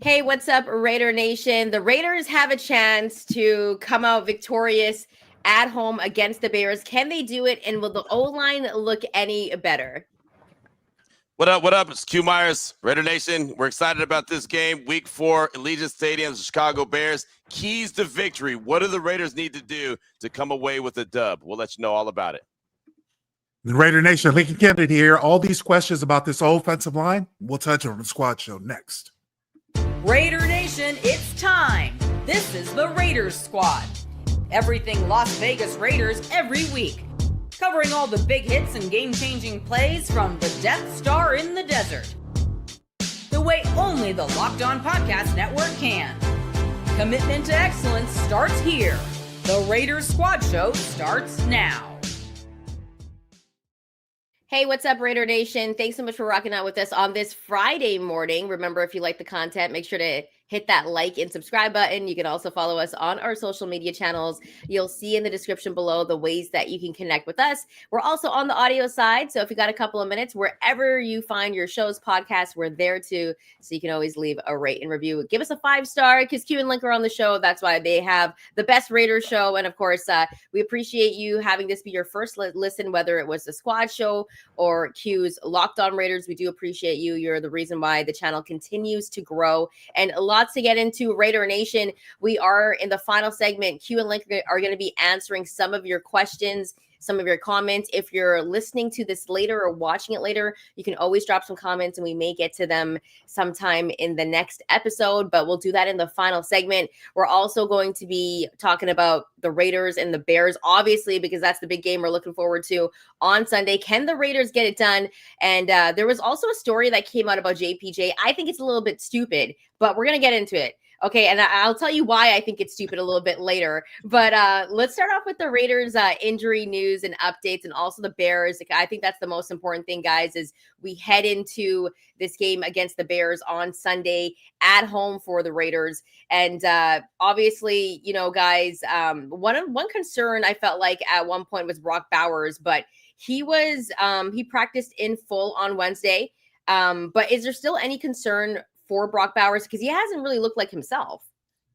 Hey, what's up, Raider Nation? The Raiders have a chance to come out victorious at home against the Bears. Can they do it? And will the O-line look any better? What up? What up? It's Q Myers, Raider Nation. We're excited about this game. Week 4, Allegiant Stadium, Chicago Bears. Keys to victory. What do the Raiders need to do to come away with a dub? We'll let you know all about it. The Raider Nation, Linc Q here. All these questions about this offensive line, we'll touch on the squad show next. Raider Nation, it's time. This is the Raiders Squad. Everything Las Vegas Raiders every week. Covering all the big hits and game-changing plays from the Death Star in the desert. The way only the Locked On Podcast Network can. Commitment to excellence starts here. The Raiders Squad Show starts now. Hey, what's up, Raider Nation? Thanks so much for rocking out with us on this Friday morning. Remember, if you like the content, make sure to hit that like and subscribe button. You can also follow us on our social media channels. You'll see in the description below the ways that you can connect with us. We're also on the audio side. So if you got a couple of minutes, wherever you find your shows, podcasts, we're there too. So you can always leave a rate and review. Give us a 5-star because Q and Linc are on the show. That's why they have the best Raiders show. And of course, we appreciate you having this be your first listen, whether it was the squad show or Q's Locked On Raiders. We do appreciate you. You're the reason why the channel continues to grow. And lots to get into, Raider Nation. We are in the final segment. Q and Linc are going to be answering some of your questions, some of your comments. If you're listening to this later or watching it later, you can always drop some comments and we may get to them sometime in the next episode, but we'll do that in the final segment. We're also going to be talking about the Raiders and the Bears, obviously, because that's the big game we're looking forward to on Sunday. Can the Raiders get it done? And there was also a story that came out about JPJ. I think it's a little bit stupid, but we're going to get into it. Okay, and I'll tell you why I think it's stupid a little bit later. But let's start off with the Raiders injury news and updates, and also the Bears. I think that's the most important thing, guys, is we head into this game against the Bears on Sunday at home for the Raiders. And obviously, you know, guys, one concern I felt like at one point was Brock Bowers, but he practiced in full on Wednesday. But is there still any concern for Brock Bowers, because he hasn't really looked like himself?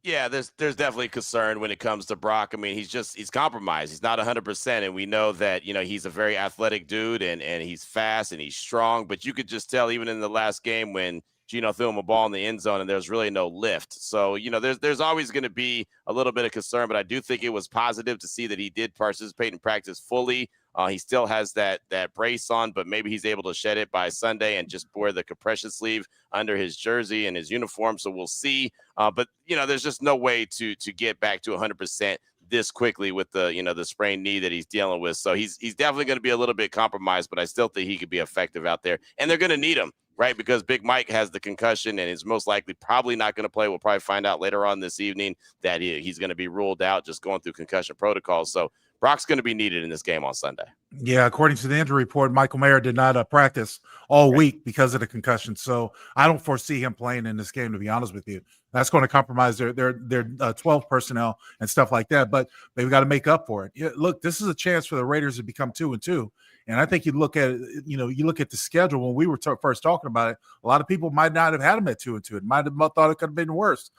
Yeah, there's definitely concern when it comes to Brock. I mean, he's compromised. He's not 100%, and we know that, you know, he's a very athletic dude, and he's fast and he's strong. But you could just tell even in the last game when Geno threw him a ball in the end zone and there's really no lift. So, you know, there's always going to be a little bit of concern, but I do think it was positive to see that he did participate in practice fully. He still has that brace on, but maybe he's able to shed it by Sunday and just wear the compression sleeve under his jersey and his uniform. So we'll see. But, you know, there's just no way to get back to 100% this quickly with the sprained knee that he's dealing with. So he's definitely going to be a little bit compromised, but I still think he could be effective out there. And they're going to need him, right? Because Big Mike has the concussion and is most likely probably not going to play. We'll probably find out later on this evening that he's going to be ruled out, just going through concussion protocols. So Brock's going to be needed in this game on Sunday. Yeah, according to the injury report, Michael Mayer did not practice all week because of the concussion. So I don't foresee him playing in this game, to be honest with you. That's going to compromise their 12 personnel and stuff like that. But they've got to make up for it. Yeah, look, this is a chance for the Raiders to become 2-2. And I think you look at the schedule when we were first talking about it. A lot of people might not have had them at 2-2. It might have thought it could have been worse,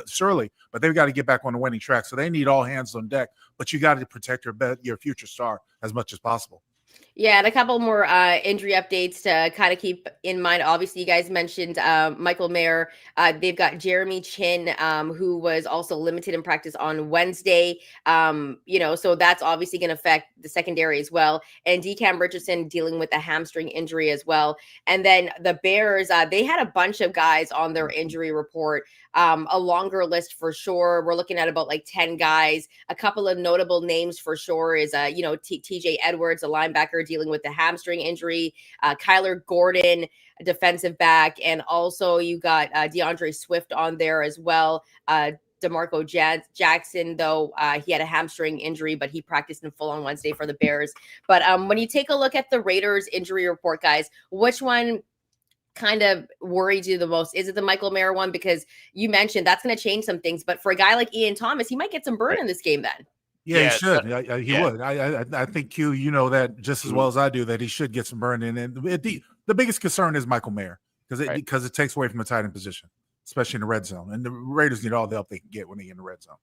surely. But they've got to get back on the winning track. So they need all hands on deck. But you got to protect your future star as much as possible. Yeah, and a couple more injury updates to kind of keep in mind. Obviously, you guys mentioned Michael Mayer. They've got Jeremy Chin, who was also limited in practice on Wednesday. So that's obviously going to affect the secondary as well. And Decam Richardson dealing with a hamstring injury as well. And then the Bears, they had a bunch of guys on their injury report. A longer list for sure. We're looking at about like 10 guys. A couple of notable names for sure is, TJ Edwards, a linebacker dealing with the hamstring injury, Kyler Gordon, a defensive back, and also you got DeAndre Swift on there as well. DeMarco Jackson, though, he had a hamstring injury, but he practiced in full on Wednesday for the Bears. But when you take a look at the Raiders injury report, guys, which one kind of worried you the most? Is it the Michael Mayer one? Because you mentioned that's going to change some things, but for a guy like Ian Thomas, he might get some burn in this game then. Yeah, he should. He would. I think, Q, you know that just as well as I do, that he should get some burn in. And the biggest concern is Michael Mayer because it takes away from the tight end position. especially in the red zone. And the Raiders need all the help they can get when they get in the red zone.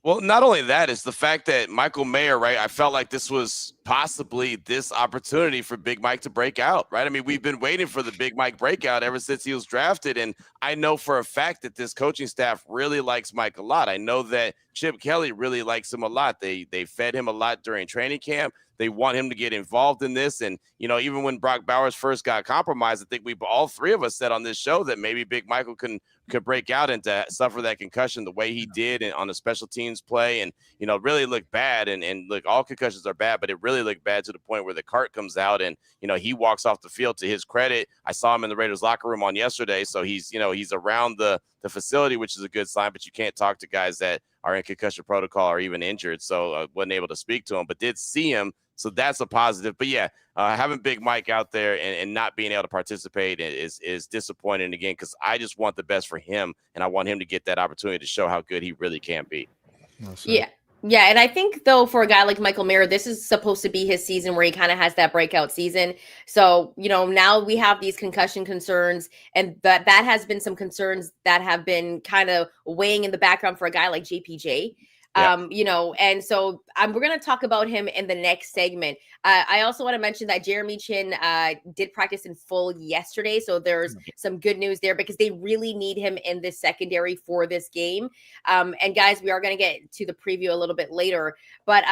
Well, not only that, it's the fact that Michael Mayer, right? I felt like this was possibly this opportunity for Big Mike to break out, right? I mean, we've been waiting for the Big Mike breakout ever since he was drafted. And I know for a fact that this coaching staff really likes Mike a lot. I know that Chip Kelly really likes him a lot. They fed him a lot during training camp. They want him to get involved in this. And, you know, even when Brock Bowers first got compromised, I think all three of us said on this show that maybe Big Michael could break out and to suffer that concussion the way he did and on a special teams play and, you know, really look bad. And look, all concussions are bad, but it really looked bad to the point where the cart comes out and, you know, he walks off the field. To his credit, I saw him in the Raiders locker room on yesterday. So he's, you know, he's around the facility, which is a good sign, but you can't talk to guys that are in concussion protocol or even injured. So I wasn't able to speak to him, but did see him. So that's a positive. But yeah, having Big Mike out there and not being able to participate is disappointing again, because I just want the best for him and I want him to get that opportunity to show how good he really can be. Yeah. Yeah. And I think, though, for a guy like Michael Mayer, this is supposed to be his season where he kind of has that breakout season. So, you know, now we have these concussion concerns, and that has been some concerns that have been kind of weighing in the background for a guy like JPJ. Yeah. You know, and so we're going to talk about him in the next segment. I also want to mention that Jeremy Chin did practice in full yesterday. So there's some good news there because they really need him in this secondary for this game. And guys, we are going to get to the preview a little bit later, but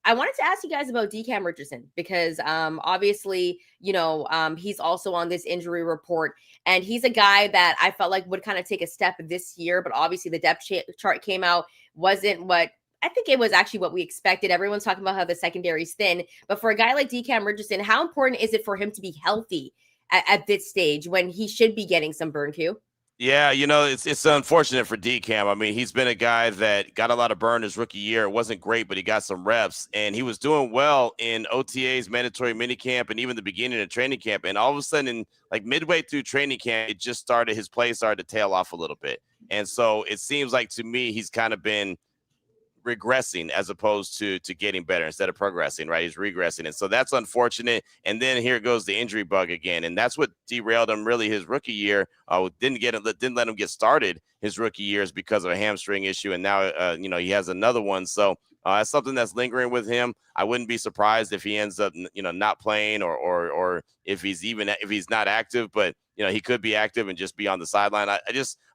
I wanted to ask you guys about DeCam Richardson because obviously, you know, he's also on this injury report, and he's a guy that I felt like would kind of take a step this year, but obviously the depth chart came out, wasn't what I think it was actually what we expected. Everyone's talking about how the secondary is thin, but for a guy like DeCam Richardson, how important is it for him to be healthy at this stage when he should be getting some burn Q? Yeah, you know, it's unfortunate for DCam. I mean, he's been a guy that got a lot of burn his rookie year. It wasn't great, but he got some reps, and he was doing well in OTAs, mandatory minicamp, and even the beginning of training camp. And all of a sudden, like midway through training camp, his play started to tail off a little bit. And so it seems like to me, he's kind of been regressing as opposed to getting better instead of progressing, right? He's regressing. And so that's unfortunate. And then here goes the injury bug again. And that's what derailed him really his rookie year. Didn't let him get started his rookie years because of a hamstring issue. And now, you know, he has another one. So that's something that's lingering with him. I wouldn't be surprised if he ends up, you know, not playing or if he's not active, but you know, he could be active and just be on the sideline. I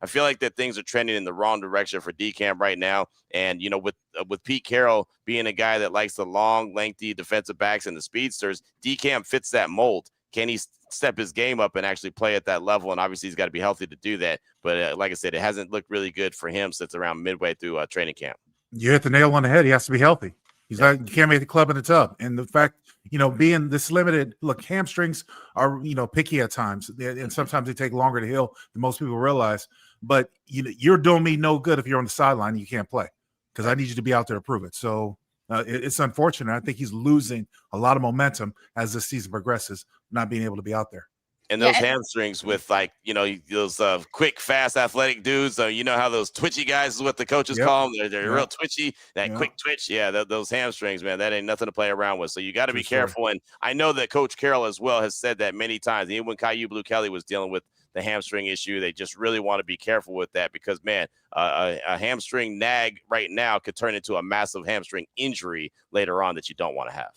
feel like that things are trending in the wrong direction for DCam right now. And, you know, with Pete Carroll being a guy that likes the long, lengthy defensive backs and the speedsters, DCam fits that mold. Can he step his game up and actually play at that level? And obviously he's got to be healthy to do that. But like I said, it hasn't looked really good for him since around midway through training camp. You hit the nail on the head. He has to be healthy. He's not, you can't make the club in the tub. And the fact, you know, being this limited, look, hamstrings are, you know, picky at times. And sometimes they take longer to heal than most people realize. But, you know, you're doing me no good if you're on the sideline and you can't play, because I need you to be out there to prove it. So it's unfortunate. I think he's losing a lot of momentum as this season progresses, not being able to be out there. And those hamstrings with, like, you know, those quick, fast, athletic dudes. You know how those twitchy guys is what the coaches call them. They're real twitchy, that quick twitch. Yeah, those hamstrings, man, that ain't nothing to play around with. So you got to be careful. And I know that Coach Carroll as well has said that many times. Even when Caillou Blue Kelly was dealing with the hamstring issue, they just really want to be careful with that because, man, a hamstring nag right now could turn into a massive hamstring injury later on that you don't want to have.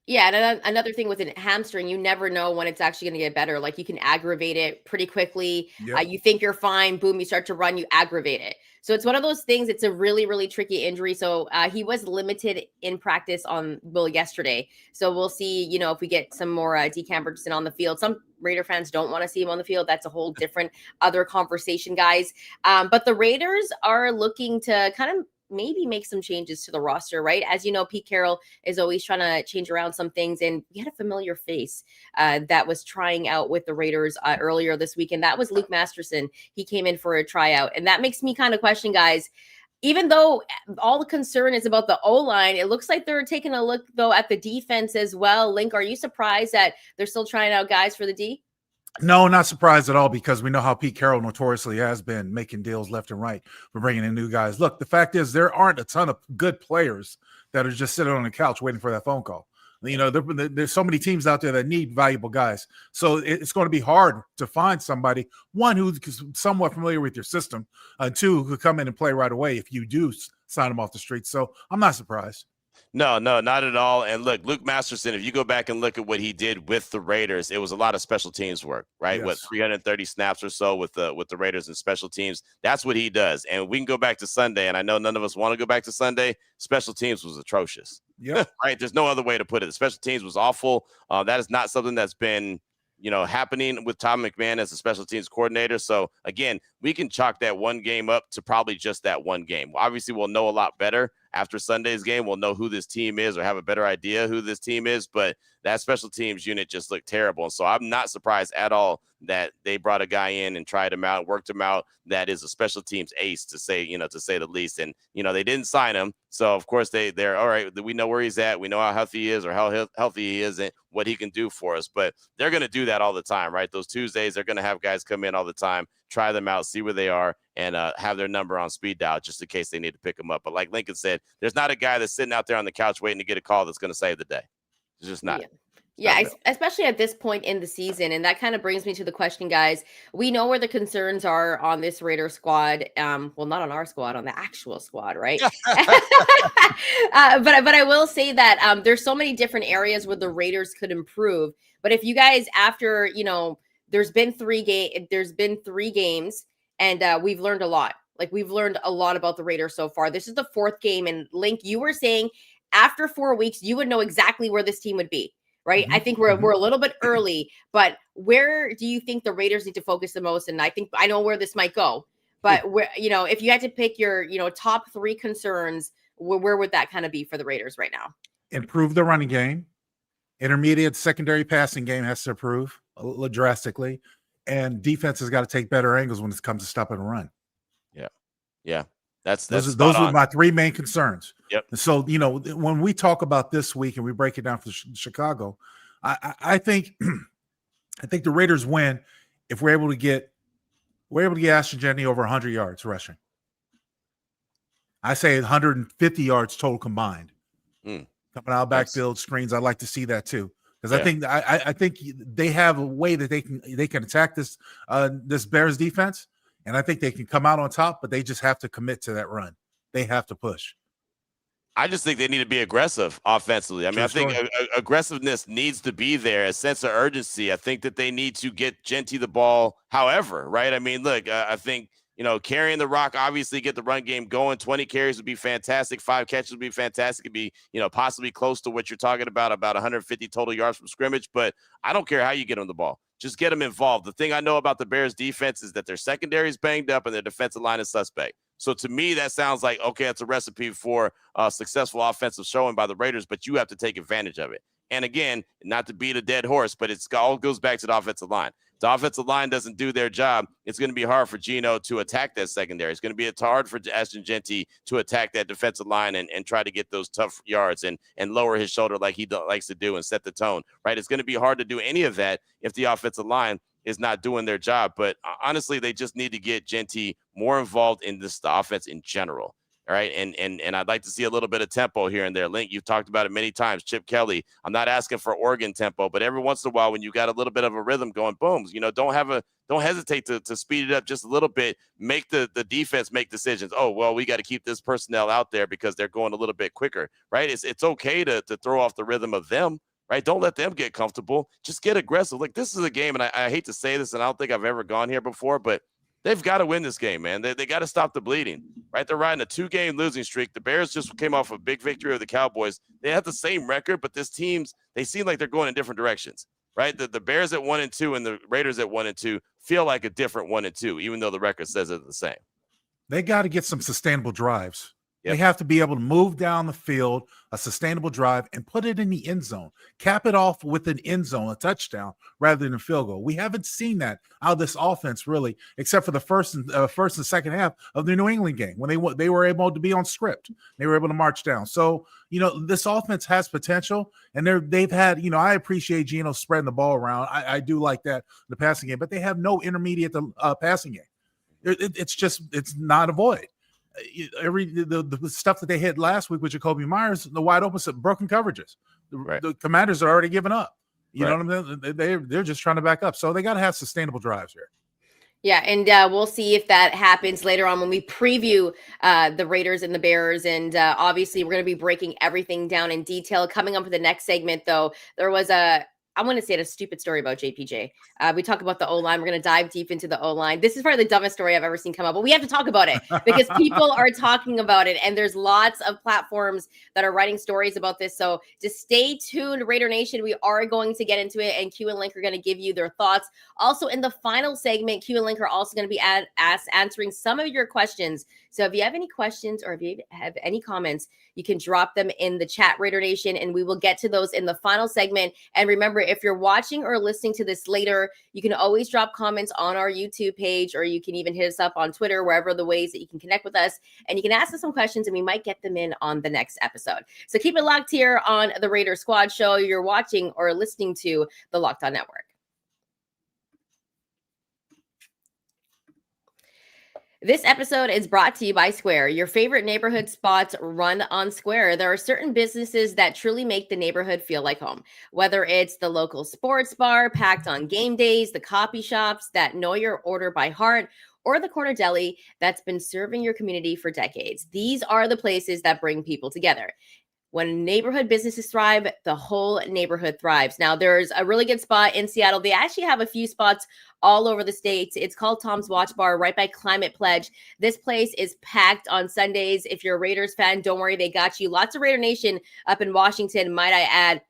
Yeah, and another thing with a hamstring, you never know when it's actually going to get better. Like, you can aggravate it pretty quickly. Yep. You think you're fine, boom, you start to run, you aggravate it. So it's one of those things. It's a really, really tricky injury. So he was limited in practice yesterday. So we'll see, you know, if we get some more DeCam Richardson on the field. Some Raider fans don't want to see him on the field. That's a whole different other conversation, guys. But the Raiders are looking to kind of maybe make some changes to the roster, right? As you know, Pete Carroll is always trying to change around some things, and we had a familiar face that was trying out with the Raiders earlier this week, and that was Luke Masterson. He came in for a tryout, and that makes me kind of question, guys, even though all the concern is about the O-line, it looks like they're taking a look, though, at the defense as well. Linc, are you surprised that they're still trying out guys for the D? No, not surprised at all, because we know how Pete Carroll notoriously has been making deals left and right for bringing in new guys. Look, the fact is there aren't a ton of good players that are just sitting on the couch waiting for that phone call. There's so many teams out there that need valuable guys. So it's going to be hard to find somebody, one, who's somewhat familiar with your system, two, who could come in and play right away if you do sign them off the street. So I'm not surprised. No, not at all. And look, Luke Masterson, if you go back and look at what he did with the Raiders, it was a lot of special teams work, right? Yes. What, 330 snaps or so with the Raiders and special teams. That's what he does. And we can go back to Sunday, and I know none of us want to go back to Sunday. Special teams was atrocious. Yeah. Right? There's no other way to put it. The special teams was awful. That is not something that's been happening with Tom McMahon as a special teams coordinator. So again, we can chalk that one game up to probably just that one game. Obviously, we'll know a lot better after Sunday's game. We'll know who this team is or have a better idea who this team is, but that special teams unit just looked terrible. And so I'm not surprised at all that they brought a guy in and tried him out, worked him out. That is a special teams ace, to say the least. And, they didn't sign him. So of course they're all right. We know where he's at. We know how healthy he is or how healthy he is and what he can do for us, but they're going to do that all the time, right? Those Tuesdays, they're going to have guys come in all the time, try them out, see where they are, and have their number on speed dial just in case they need to pick them up. But like Lincoln said, there's not a guy that's sitting out there on the couch waiting to get a call that's going to save the day. It's just not. Yeah, especially at this point in the season. And that kind of brings me to the question, guys. We know where the concerns are on this Raider squad. Well, not on our squad, on the actual squad, right? But I will say that there's so many different areas where the Raiders could improve. But if you guys, after, there's been three games, and we've learned a lot. Like, we've learned a lot about the Raiders so far. This is the fourth game. And Linc, you were saying after 4 weeks, you would know exactly where this team would be. Right. I think we're a little bit early, but where do you think the Raiders need to focus the most? And I know where this might go, but where, if you had to pick your, top three concerns, where would that kind of be for the Raiders right now? Improve the running game. Intermediate secondary passing game has to improve drastically. And defense has got to take better angles when it comes to stopping a run. Yeah. Those are my three main concerns. Yep. So, when we talk about this week and we break it down for Chicago, I think the Raiders win if we're able to get Ashton Jenney over 100 yards rushing. I say 150 yards total combined. Coming out of backfield screens, I'd like to see that too. Because I think they have a way that they can attack this Bears defense. And I think they can come out on top, but they just have to commit to that run. They have to push. I just think they need to be aggressive offensively. I mean, I think aggressiveness needs to be there, a sense of urgency. I think that they need to get Genty the ball however, right? I mean, look, I think, carrying the rock, obviously get the run game going. 20 carries would be fantastic. 5 catches would be fantastic. It'd be, possibly close to what you're talking about 150 total yards from scrimmage. But I don't care how you get them the ball. Just get them involved. The thing I know about the Bears defense is that their secondary is banged up and their defensive line is suspect. So to me, that sounds like, okay, that's a recipe for a successful offensive showing by the Raiders, but you have to take advantage of it. And again, not to beat a dead horse, but it all goes back to the offensive line. If the offensive line doesn't do their job, it's going to be hard for Geno to attack that secondary. It's going to be hard for Ashton Genty to attack that defensive line and try to get those tough yards and lower his shoulder like he likes to do and set the tone, right? It's going to be hard to do any of that if the offensive line is not doing their job. But honestly, they just need to get Genty more involved in the offense in general. All right. And I'd like to see a little bit of tempo here and there. Linc, you've talked about it many times. Chip Kelly, I'm not asking for Oregon tempo, but every once in a while, when you got a little bit of a rhythm going, boom, don't hesitate to speed it up just a little bit. Make the defense make decisions. Oh, well, we got to keep this personnel out there because they're going a little bit quicker, right? It's okay to throw off the rhythm of them, right? Don't let them get comfortable. Just get aggressive. Like, this is a game, and I hate to say this, and I don't think I've ever gone here before, but they've got to win this game, man. They got to stop the bleeding, right? They're riding a 2-game losing streak. The Bears just came off a big victory of the Cowboys. They have the same record, but this teams, they seem like they're going in different directions, right? The Bears at 1-2 and the Raiders at 1-2 feel like a different 1-2, even though the record says it's the same. They got to get some sustainable drives. Yep. They have to be able to move down the field, a sustainable drive, and put it in the end zone. Cap it off with an end zone, a touchdown, rather than a field goal. We haven't seen that out of this offense, really, except for the first and second half of the New England game when they were able to be on script. They were able to march down. So, this offense has potential, and they've had, I appreciate Geno spreading the ball around. I do like that, the passing game, but they have no intermediate passing game. It's not a void. The stuff that they hit last week with Jacoby Myers, the wide open, broken coverages. Right. The Commanders are already giving up. You Right. know what I mean? They're just trying to back up. So they got to have sustainable drives here. Yeah, and we'll see if that happens later on when we preview the Raiders and the Bears. And obviously, we're going to be breaking everything down in detail. Coming up with the next segment, though, there was I want to say a stupid story about JPJ. We talk about the O-line. We're going to dive deep into the O-line. This is probably the dumbest story I've ever seen come up, but we have to talk about it because people are talking about it. And there's lots of platforms that are writing stories about this. So just stay tuned, Raider Nation. We are going to get into it, and Q and Linc are going to give you their thoughts. Also, in the final segment, Q and Linc are also going to be answering some of your questions. So if you have any questions or if you have any comments, you can drop them in the chat, Raider Nation, and we will get to those in the final segment. And remember, if you're watching or listening to this later, you can always drop comments on our YouTube page, or you can even hit us up on Twitter, wherever the ways that you can connect with us. And you can ask us some questions, and we might get them in on the next episode. So keep it locked here on the Raider Squad Show. You're watching or listening to the Locked On Network. This episode is brought to you by Square. Your favorite neighborhood spots run on Square. There are certain businesses that truly make the neighborhood feel like home. Whether it's the local sports bar packed on game days, the coffee shops that know your order by heart, or the corner deli that's been serving your community for decades. These are the places that bring people together. When neighborhood businesses thrive, the whole neighborhood thrives. Now, there's a really good spot in Seattle. They actually have a few spots all over the states. It's called Tom's Watch Bar right by Climate Pledge. This place is packed on Sundays. If you're a Raiders fan, don't worry, they got you. Lots of Raider Nation up in Washington, might I add.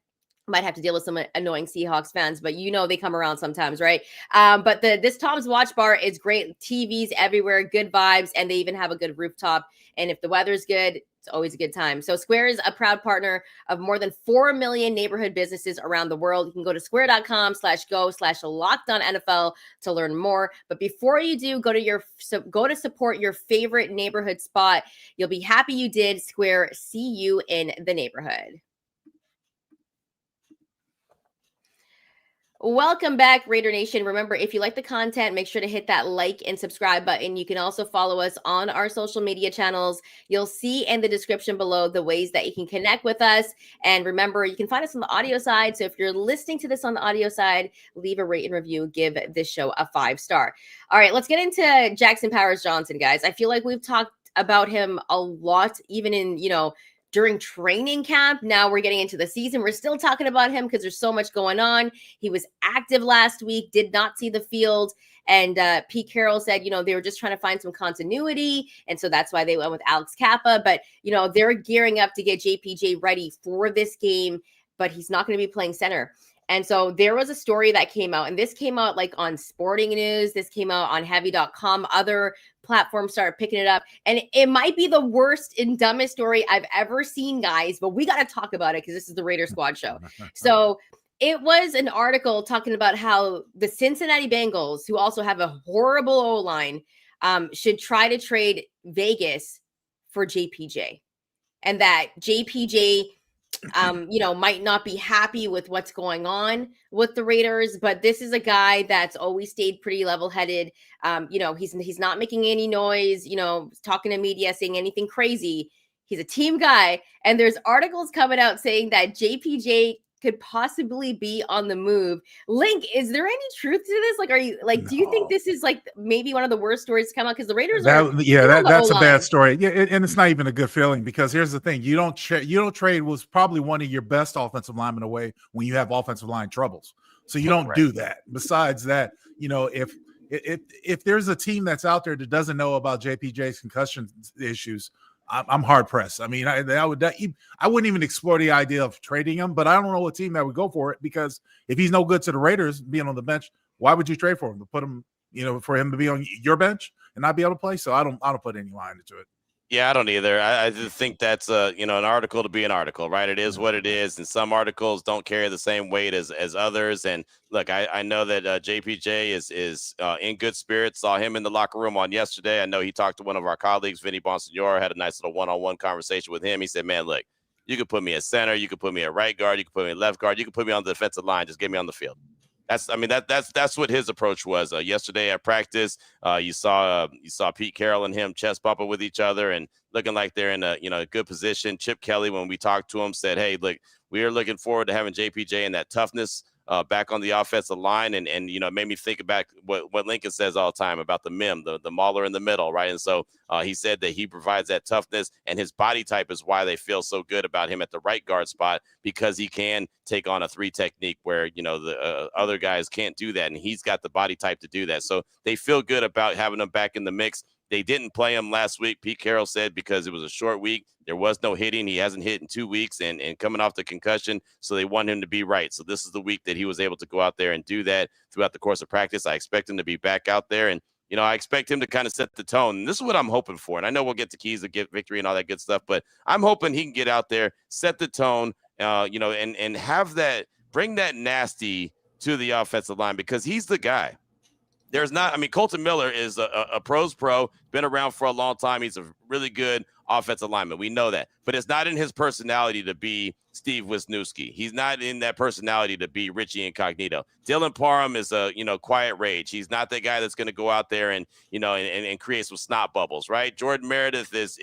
Might have to deal with some annoying Seahawks fans, but you know they come around sometimes, right? But this Tom's Watch Bar is great. TVs everywhere, good vibes, and they even have a good rooftop. And if the weather's good, it's always a good time. So Square is a proud partner of more than 4 million neighborhood businesses around the world. You can go to square.com/go/LockedOnNFL to learn more. But before you do, go to support your favorite neighborhood spot. You'll be happy you did. Square, see you in the neighborhood. Welcome back, Raider Nation. Remember, if you like the content, make sure to hit that like and subscribe button. You can also follow us on our social media channels. You'll see in the description below the ways that you can connect with us. And remember, you can find us on the audio side. So if you're listening to this on the audio side, leave a rate and review. Give this show a 5-star. All right, let's get into Jackson Powers-Johnson, guys. I feel like we've talked about him a lot, even in, during training camp. Now we're getting into the season. We're still talking about him because there's so much going on. He was active last week, did not see the field. And Pete Carroll said, they were just trying to find some continuity. And so that's why they went with Alex Cappa. But, they're gearing up to get JPJ ready for this game, but he's not going to be playing center. And so there was a story that came out, and this came out like on Sporting News. This came out on heavy.com. Other platforms started picking it up. And it might be the worst and dumbest story I've ever seen, guys, but we got to talk about it because this is the Raider Squad Show. So it was an article talking about how the Cincinnati Bengals, who also have a horrible O-line, should try to trade Vegas for JPJ. And that JPJ might not be happy with what's going on with the Raiders, but this is a guy that's always stayed pretty level-headed. He's not making any noise, talking to media, saying anything crazy. He's a team guy. And there's articles coming out saying that JPJ could possibly be on the move. Linc, is there any truth to this? Like, do you think this is like maybe one of the worst stories to come out? Because the Raiders that's a bad story. Yeah, and it's not even a good feeling because here's the thing: you don't trade was probably one of your best offensive linemen away when you have offensive line troubles. So you don't do that. Besides that, if there's a team that's out there that doesn't know about JPJ's concussion issues, I'm hard pressed. I mean, I wouldn't even explore the idea of trading him, but I don't know what team that would go for it because if he's no good to the Raiders being on the bench, why would you trade for him to put him, for him to be on your bench and not be able to play? So I don't put any line into it. Yeah, I don't either. I just think that's an article to be an article, right? It is what it is, and some articles don't carry the same weight as others. And look, I know that JPJ is in good spirits. Saw him in the locker room on yesterday. I know he talked to one of our colleagues, Vinny Bonsignor, had a nice little one-on-one conversation with him. He said, "Man, look, you could put me at center, you could put me at right guard, you could put me at left guard, you could put me on the defensive line. Just get me on the field." That's what his approach was. Yesterday at practice, you saw Pete Carroll and him chest bumping with each other and looking like they're in a good position. Chip Kelly, when we talked to him, said, "Hey, look, we are looking forward to having JPJ and that toughness back on the offensive line. And it made me think about what Lincoln says all the time about the MIM, the mauler in the middle, right? And so he said that he provides that toughness, and his body type is why they feel so good about him at the right guard spot, because he can take on a 3 technique where, the other guys can't do that. And he's got the body type to do that. So they feel good about having him back in the mix. They didn't play him last week, Pete Carroll said, because it was a short week. There was no hitting. He hasn't hit in 2 weeks and coming off the concussion. So they want him to be right. So this is the week that he was able to go out there and do that throughout the course of practice. I expect him to be back out there. And, I expect him to kind of set the tone. And this is what I'm hoping for. And I know we'll get to keys to get victory and all that good stuff, but I'm hoping he can get out there, set the tone, and have that, bring that nasty to the offensive line, because he's the guy. Colton Miller is a pro's pro, been around for a long time. He's a really good offensive lineman. We know that. But it's not in his personality to be Steve Wisniewski. He's not in that personality to be Richie Incognito. Dylan Parham is a, quiet rage. He's not the guy that's going to go out there and, and create some snot bubbles, right? Jordan Meredith is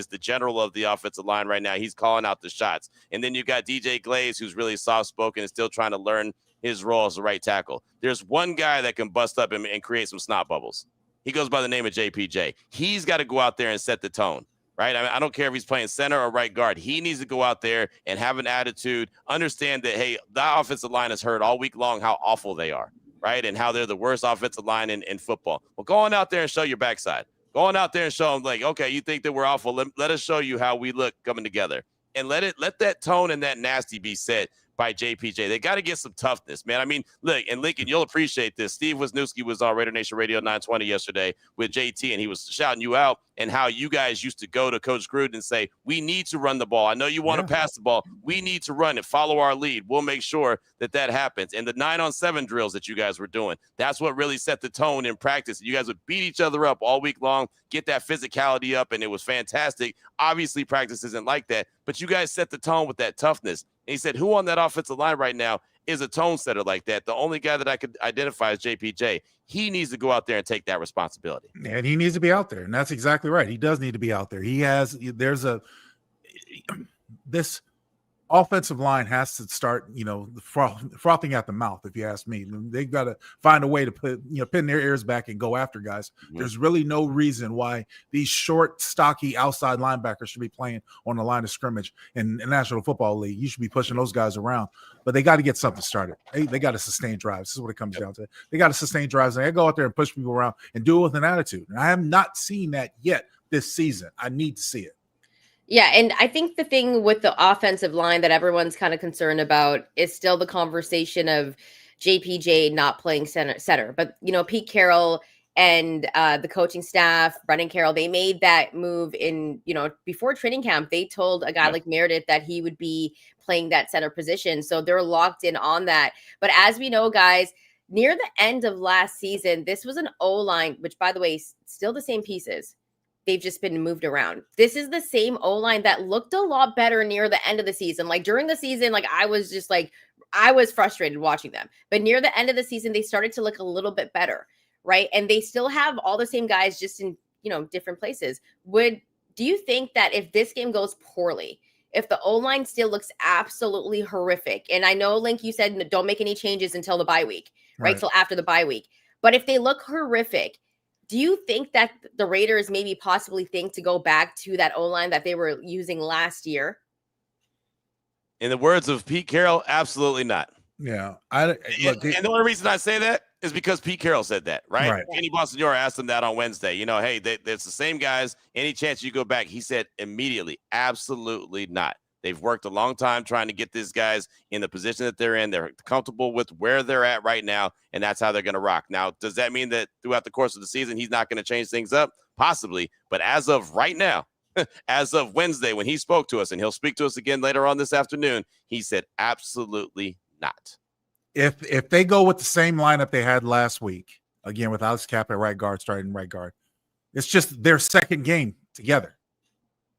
the general of the offensive line right now. He's calling out the shots. And then you got DJ Glaze, who's really soft-spoken and still trying to learn his role as a right tackle. There's one guy that can bust up and create some snot bubbles. He goes by the name of JPJ. He's got to go out there and set the tone, right? I don't care if he's playing center or right guard. He needs to go out there and have an attitude, understand that, hey, the offensive line has heard all week long how awful they are, right? And how they're the worst offensive line in football. Well, go on out there and show your backside. Go on out there and show them, like, okay, you think that we're awful. Let us show you how we look coming together. And let that tone and that nasty be set by JPJ. They got to get some toughness, man. Look, and Lincoln, you'll appreciate this. Steve Wisniewski was on Raider Nation Radio 920 yesterday with JT, and he was shouting you out and how you guys used to go to Coach Gruden and say, we need to run the ball. I know you want to pass the ball. We need to run it. Follow our lead. We'll make sure that happens. And the 9-on-7 drills that you guys were doing, that's what really set the tone in practice. You guys would beat each other up all week long, get that physicality up, and it was fantastic. Obviously, practice isn't like that, but you guys set the tone with that toughness. And he said, who on that offensive line right now is a tone setter like that? The only guy that I could identify is JPJ. He needs to go out there and take that responsibility. And he needs to be out there. And that's exactly right. He does need to be out there. This offensive line has to start, frothing at the mouth, if you ask me. They've got to find a way to pin their ears back and go after guys. Mm-hmm. There's really no reason why these short, stocky outside linebackers should be playing on the line of scrimmage in the National Football League. You should be pushing those guys around, but they got to get something started. They got to sustain drives. This is what it comes down to. They got to sustain drives, and they go out there and push people around and do it with an attitude. And I have not seen that yet this season. I need to see it. Yeah, and I think the thing with the offensive line that everyone's kind of concerned about is still the conversation of JPJ not playing center. But, Pete Carroll and the coaching staff, Brendan Carroll, they made that move in, before training camp. They told a guy like Meredith that he would be playing that center position. So they're locked in on that. But as we know, guys, near the end of last season, this was an O-line, which, by the way, still the same pieces. They've just been moved around. This is the same O-line that looked a lot better near the end of the season. Like during the season, I was frustrated watching them. But near the end of the season, they started to look a little bit better, right? And they still have all the same guys, just in, different places. Do you think that if this game goes poorly, if the O-line still looks absolutely horrific, and I know, Linc, you said don't make any changes until the bye week, right? Till after the bye week. But if they look horrific, do you think that the Raiders maybe possibly think to go back to that O-line that they were using last year? In the words of Pete Carroll, absolutely not. Yeah. And the only reason I say that is because Pete Carroll said that, right? Kenny Bonsignore asked him that on Wednesday. Hey, it's the same guys. Any chance you go back? He said immediately, absolutely not. They've worked a long time trying to get these guys in the position that they're in. They're comfortable with where they're at right now, and that's how they're going to rock. Now, does that mean that throughout the course of the season, he's not going to change things up? Possibly. But as of right now, as of Wednesday, when he spoke to us, and he'll speak to us again later on this afternoon, he said absolutely not. If they go with the same lineup they had last week, again, with Alex Cappa at right guard, starting right guard, it's just their second game together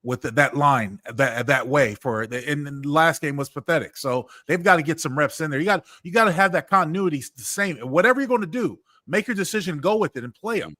with that line that way and the last game was pathetic. So they've got to get some reps in there. You got to have that continuity the same. Whatever you're going to do, make your decision, go with it and play them.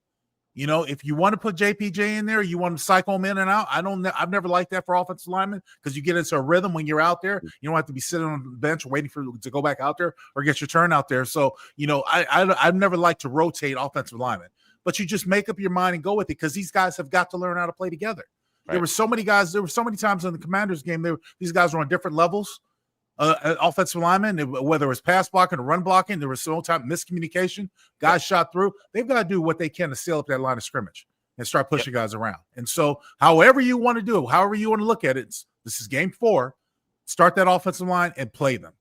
You know, if you want to put JPJ in there, you want to cycle him in and out. I've never liked that for offensive linemen because you get into a rhythm when you're out there. You don't have to be sitting on the bench waiting to go back out there or get your turn out there. So, you know, I've never liked to rotate offensive linemen, but you just make up your mind and go with it because these guys have got to learn how to play together. Right. There were so many times in the Commanders game, these guys were on different levels. Offensive linemen, whether it was pass blocking or run blocking, there was so type of miscommunication. Guys shot through. They've got to do what they can to seal up that line of scrimmage and start pushing guys around. And so, however you want to do, however you want to look at it, this is game 4. Start that offensive line and play them.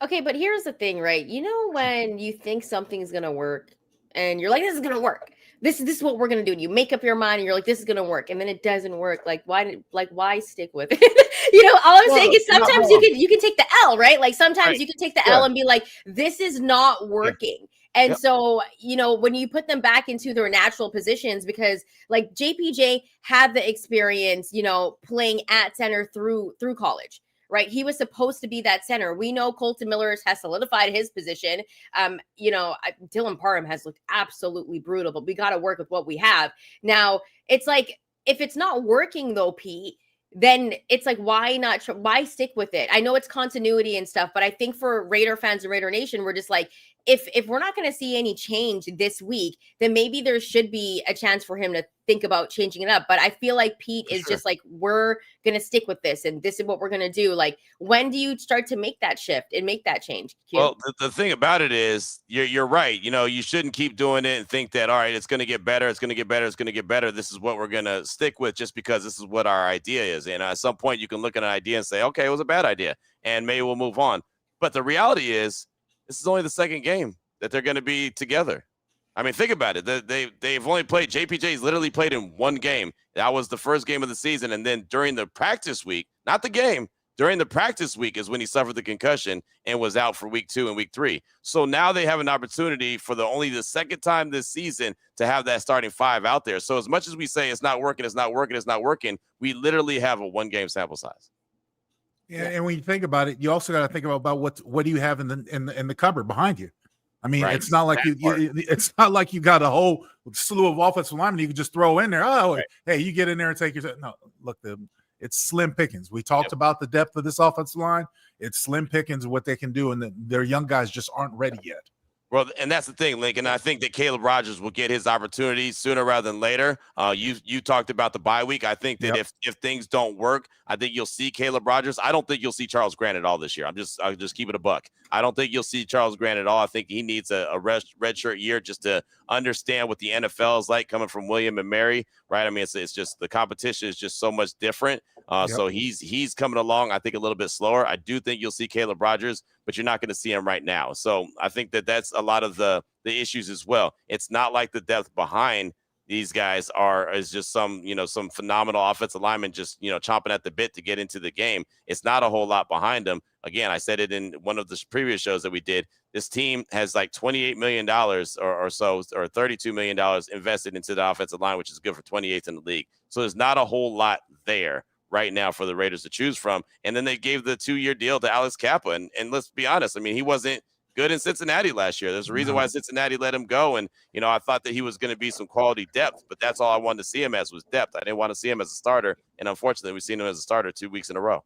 Okay, but here's the thing, right? You know when you think something's gonna work, and you're like, "This is gonna work. This is what we're gonna do." And you make up your mind, and you're like, "This is gonna work," and then it doesn't work. Like, why stick with it? You know, all I'm saying is sometimes you can take the L, right? Like sometimes you can take the L and be like, "This is not working." And so, you know, when you put them back into their natural positions, because like JPJ had the experience, you know, playing at center through college. Right. He was supposed to be that center. We know Colton Miller has solidified his position. You know, Dylan Parham has looked absolutely brutal, but we got to work with what we have. Now, it's like, if it's not working though, Pete, then it's like, why not? Why stick with it? I know it's continuity and stuff, but I think for Raider fans and Raider Nation, we're just like, if we're not going to see any change this week, then maybe there should be a chance for him to think about changing it up. But I feel like Pete is just like, we're going to stick with this and this is what we're going to do. Like, when do you start to make that shift and make that change? Q? Well, the thing about it is you're right. You know, you shouldn't keep doing it and think that, all right, it's going to get better. It's going to get better. It's going to get better. This is what we're going to stick with just because this is what our idea is. And at some point you can look at an idea and say, okay, it was a bad idea and maybe we'll move on. But the reality is this is only the second game that they're going to be together. I mean, think about it. They've only played, JPJ's literally played in one game. That was the first game of the season. And then during the practice week, not the game, during the practice week is when he suffered the concussion and was out for week 2 and week 3. So now they have an opportunity for only the second time this season to have that starting 5 out there. So as much as we say it's not working, we literally have a 1-game sample size. Yeah, and when you think about it, you also got to think about what do you have in the cupboard behind you. I mean, it's not like it's not like you got a whole slew of offensive linemen you can just throw in there. Oh, hey, you get in there and take your. No, look, it's slim pickings. We talked about the depth of this offensive line. It's slim pickings of what they can do, and their young guys just aren't ready yet. Well, and that's the thing, Lincoln. I think that Caleb Rogers will get his opportunity sooner rather than later. You talked about the bye week. I think that if things don't work, I think you'll see Caleb Rogers. I don't think you'll see Charles Grant at all this year. I'll just keep it a buck. I don't think you'll see Charles Grant at all. I think he needs a redshirt year just to understand what the NFL is like coming from William and Mary, right? I mean, it's just the competition is just so much different. So he's coming along, I think, a little bit slower. I do think you'll see Caleb Rogers, but you're not going to see him right now. So I think that's a lot of the issues as well. It's not like the depth behind these guys is just some phenomenal offensive linemen just, chomping at the bit to get into the game. It's not a whole lot behind them. Again, I said it in one of the previous shows that we did. This team has like $28 million or $32 million invested into the offensive line, which is good for 28th in the league. So there's not a whole lot there right now for the Raiders to choose from. And then they gave the 2-year deal to Alex Cappa. And let's be honest, I mean, he wasn't good in Cincinnati last year. There's a reason why Cincinnati let him go. And, I thought that he was going to be some quality depth, but that's all I wanted to see him as was depth. I didn't want to see him as a starter. And unfortunately, we've seen him as a starter 2 weeks in a row.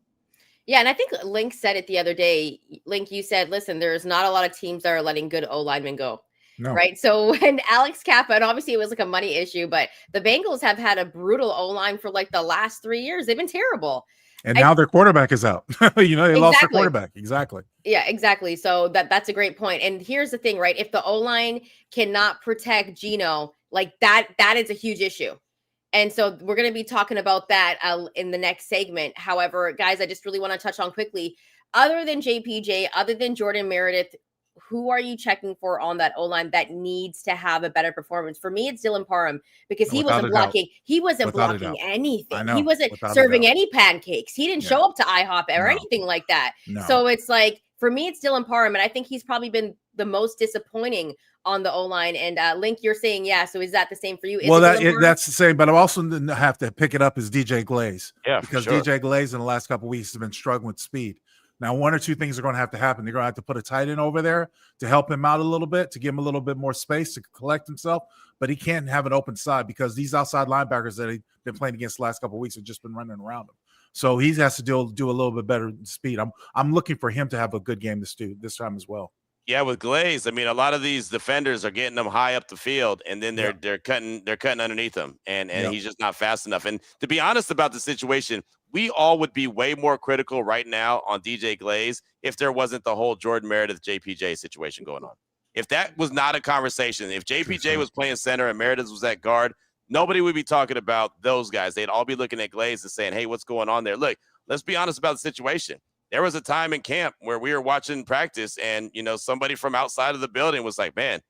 Yeah, and I think Linc said it the other day. Linc, you said, listen, there's not a lot of teams that are letting good O-linemen go. No. Right. So when Alex Cappa, and obviously it was like a money issue, but the Bengals have had a brutal O-line for like the last 3 years. They've been terrible. And now their quarterback is out. They lost their quarterback. Exactly. Yeah, exactly. So that's a great point. And here's the thing, right? If the O-line cannot protect Geno, like that is a huge issue. And so we're going to be talking about that in the next segment. However, guys, I just really want to touch on quickly, other than JPJ, other than Jordan Meredith, who are you checking for on that O-line that needs to have a better performance? For me, it's Dylan Parham because he wasn't blocking. He wasn't blocking anything. He wasn't serving any pancakes. He didn't show up to IHOP or anything like that. No. So it's like, for me, it's Dylan Parham. And I think he's probably been the most disappointing on the O-line. And Linc, you're saying, yeah. So is that the same for you? That's the same. But I also have to pick it up as DJ Glaze. Yeah, because DJ Glaze in the last couple of weeks has been struggling with speed. Now, one or two things are going to have to happen. They're going to have to put a tight end over there to help him out a little bit, to give him a little bit more space to collect himself. But he can't have an open side because these outside linebackers that he's been playing against the last couple of weeks have just been running around him. So he has to do a little bit better speed. I'm looking for him to have a good game this time as well. Yeah, with Glaze, I mean, a lot of these defenders are getting them high up the field, and then they're cutting underneath them, and he's just not fast enough. And to be honest about the situation, we all would be way more critical right now on DJ Glaze if there wasn't the whole Jordan Meredith JPJ situation going on. If that was not a conversation, if JPJ was playing center and Meredith was at guard, nobody would be talking about those guys. They'd all be looking at Glaze and saying, hey, what's going on there? Look, let's be honest about the situation. There was a time in camp where we were watching practice and, somebody from outside of the building was like, man,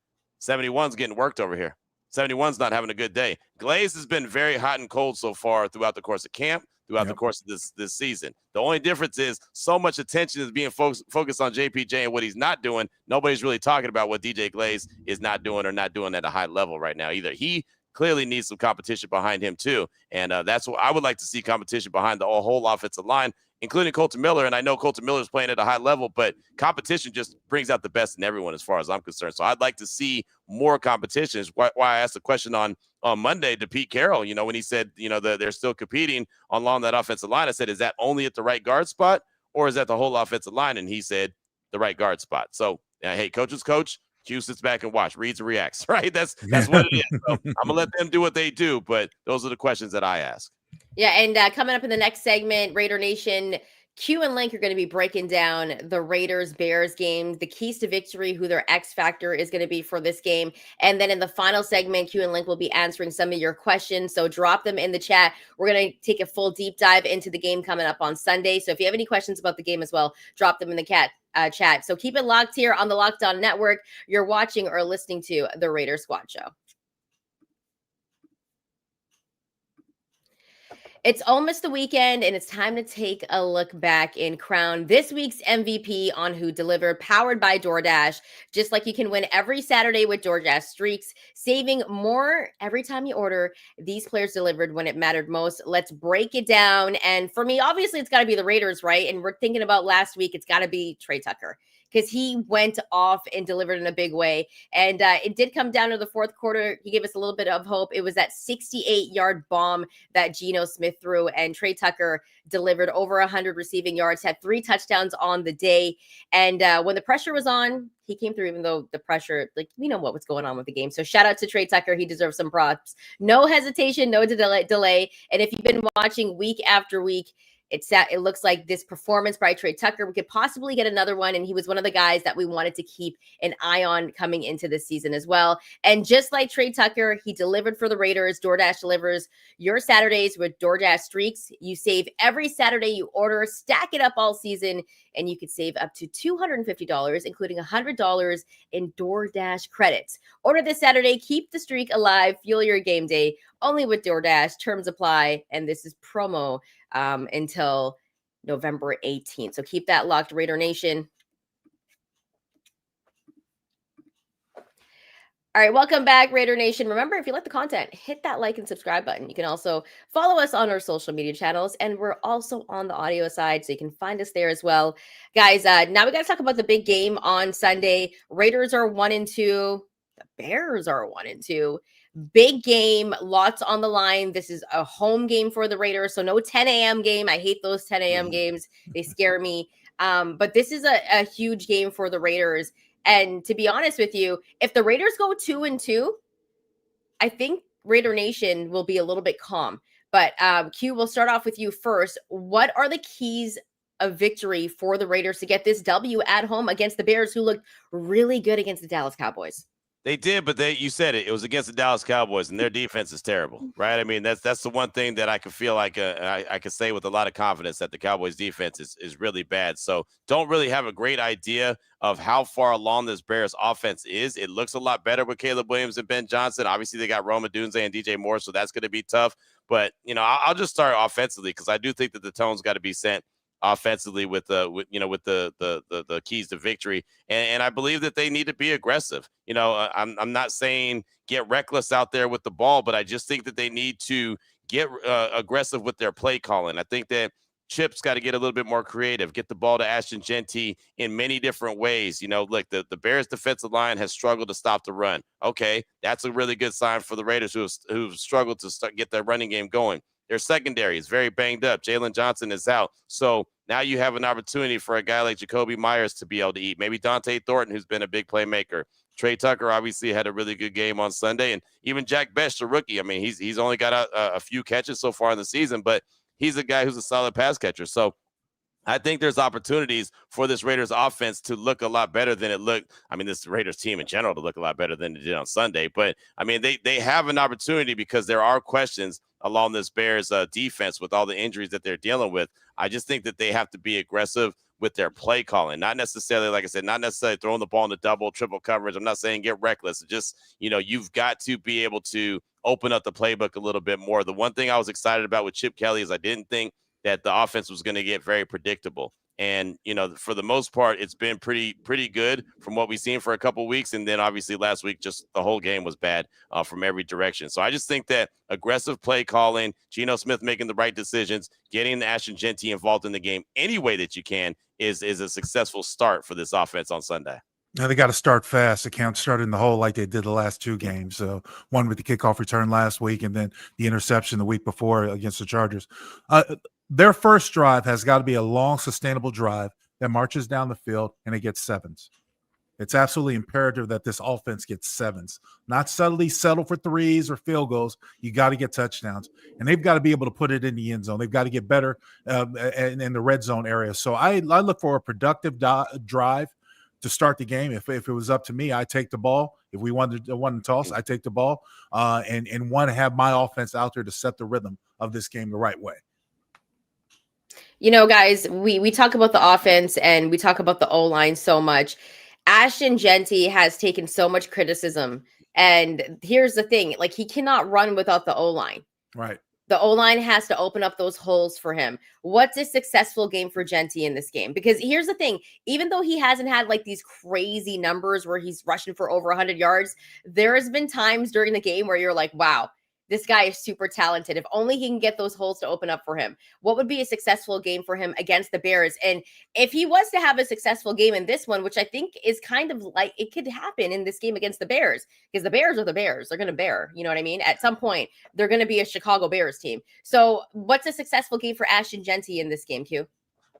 71's getting worked over here. 71's not having a good day. Glaze has been very hot and cold so far throughout the course of camp, throughout the course of this season. The only difference is so much attention is being focused on JPJ and what he's not doing. Nobody's really talking about what DJ Glaze is not doing or not doing at a high level right now either. He clearly needs some competition behind him too. And that's what I would like to see, competition behind the whole offensive line, including Colton Miller. And I know Colton Miller is playing at a high level, but competition just brings out the best in everyone as far as I'm concerned. So I'd like to see more competition. Is why I asked the question on Monday to Pete Carroll, when he said, they're still competing along that offensive line. I said, is that only at the right guard spot or is that the whole offensive line? And he said the right guard spot. So, hey, coach's coach. Q sits back and reads and reacts, right? That's what it is. So I'm going to let them do what they do, but those are the questions that I ask. Yeah, and coming up in the next segment, Raider Nation, Q and Linc are going to be breaking down the Raiders-Bears game, the keys to victory, who their X factor is going to be for this game. And then in the final segment, Q and Linc will be answering some of your questions. So drop them in the chat. We're going to take a full deep dive into the game coming up on Sunday. So if you have any questions about the game as well, drop them in the chat. So keep it locked here on the Locked On Network. You're watching or listening to the Raider Squad Show. It's almost the weekend, and it's time to take a look back and crown this week's MVP on Who Delivered, powered by DoorDash. Just like you can win every Saturday with DoorDash Streaks, saving more every time you order. These players delivered when it mattered most. Let's break it down. And for me, obviously, it's got to be the Raiders, right? And we're thinking about last week, it's got to be Trey Tucker, because he went off and delivered in a big way. And it did come down to the fourth quarter. He gave us a little bit of hope. It was that 68-yard bomb that Geno Smith threw, and Trey Tucker delivered over 100 receiving yards, had 3 touchdowns on the day. And when the pressure was on, he came through, even though the pressure, we know what was going on with the game. So shout out to Trey Tucker. He deserves some props. No hesitation, no delay. And if you've been watching week after week, it looks like this performance by Trey Tucker, we could possibly get another one. And he was one of the guys that we wanted to keep an eye on coming into this season as well. And just like Trey Tucker, he delivered for the Raiders. DoorDash delivers your Saturdays with DoorDash Streaks. You save every Saturday you order, stack it up all season, and you could save up to $250, including $100 in DoorDash credits. Order this Saturday, keep the streak alive, fuel your game day, only with DoorDash. Terms apply, and this is promo until November 18th. So keep that locked, Raider Nation. All right, welcome back, Raider Nation. Remember, if you like the content, hit that like and subscribe button. You can also follow us on our social media channels, and we're also on the audio side, so you can find us there as well. Guys, now we got to talk about the big game on Sunday. Raiders are 1-2. The Bears are 1-2. Big game, lots on the line. This is a home game for the Raiders, so no 10 a.m. game. I hate those 10 a.m. games. They scare me. But this is a huge game for the Raiders. And to be honest with you, if the Raiders go 2-2, I think Raider Nation will be a little bit calm. But Q, we'll start off with you first. What are the keys of victory for the Raiders to get this W at home against the Bears, who looked really good against the Dallas Cowboys? They did, but you said it. It was against the Dallas Cowboys, and their defense is terrible, right? I mean, that's the one thing that I could feel like I could say with a lot of confidence that the Cowboys defense is really bad. So don't really have a great idea of how far along this Bears offense is. It looks a lot better with Caleb Williams and Ben Johnson. Obviously, they got Rome Odunze and DJ Moore, so that's going to be tough. But, I'll just start offensively because I do think that the tone's got to be sent offensively with the keys to victory, and I believe that they need to be aggressive. I'm not saying get reckless out there with the ball, but I just think that they need to get aggressive with their play calling. I think that Chip's got to get a little bit more creative, get the ball to Ashton Genty in many different ways. Look, the Bears defensive line has struggled to stop the run. Okay, that's a really good sign for the Raiders who've struggled to get their running game going. Their secondary is very banged up. Jalen Johnson is out. So now you have an opportunity for a guy like Jacoby Myers to be able to eat. Maybe Dante Thornton, who's been a big playmaker. Trey Tucker obviously had a really good game on Sunday. And even Jack Bech, the rookie, I mean, he's only got a few catches so far in the season, but he's a guy who's a solid pass catcher. So I think there's opportunities for this Raiders offense to look a lot better than it looked. I mean, this Raiders team in general to look a lot better than it did on Sunday. But, I mean, they have an opportunity because there are questions along this Bears defense with all the injuries that they're dealing with. I just think that they have to be aggressive with their play calling, not necessarily, like I said, not necessarily throwing the ball in the double, triple coverage. I'm not saying get reckless. Just, you've got to be able to open up the playbook a little bit more. The one thing I was excited about with Chip Kelly is I didn't think that the offense was going to get very predictable. And, for the most part, it's been pretty good from what we've seen for a couple of weeks. And then obviously last week, just the whole game was bad from every direction. So I just think that aggressive play calling, Geno Smith making the right decisions, getting Ashton Genty involved in the game any way that you can is a successful start for this offense on Sunday. Now they got to start fast. They can't start in the hole like they did the last two games. So one with the kickoff return last week and then the interception the week before against the Chargers. Their first drive has got to be a long, sustainable drive that marches down the field and it gets sevens. It's absolutely imperative that this offense gets sevens, not subtly settle for threes or field goals. You got to get touchdowns, and they've got to be able to put it in the end zone. They've got to get better in the red zone area. So I look for a productive drive to start the game. If it was up to me, I take the ball. If we wanted to toss, I take the ball and want to have my offense out there to set the rhythm of this game the right way. Guys, we talk about the offense and we talk about the O-line so much. Ashton Genty has taken so much criticism. And here's the thing, like he cannot run without the O-line. Right. The O-line has to open up those holes for him. What's a successful game for Genty in this game? Because here's the thing, even though he hasn't had like these crazy numbers where he's rushing for over 100 yards, there has been times during the game where you're like, wow, this guy is super talented. If only he can get those holes to open up for him. What would be a successful game for him against the Bears? And if he was to have a successful game in this one, which I think is kind of like it could happen in this game against the Bears, because the Bears are the Bears. They're going to bear, you know what I mean? At some point, they're going to be a Chicago Bears team. So what's a successful game for Ashton Genty in this game, Q?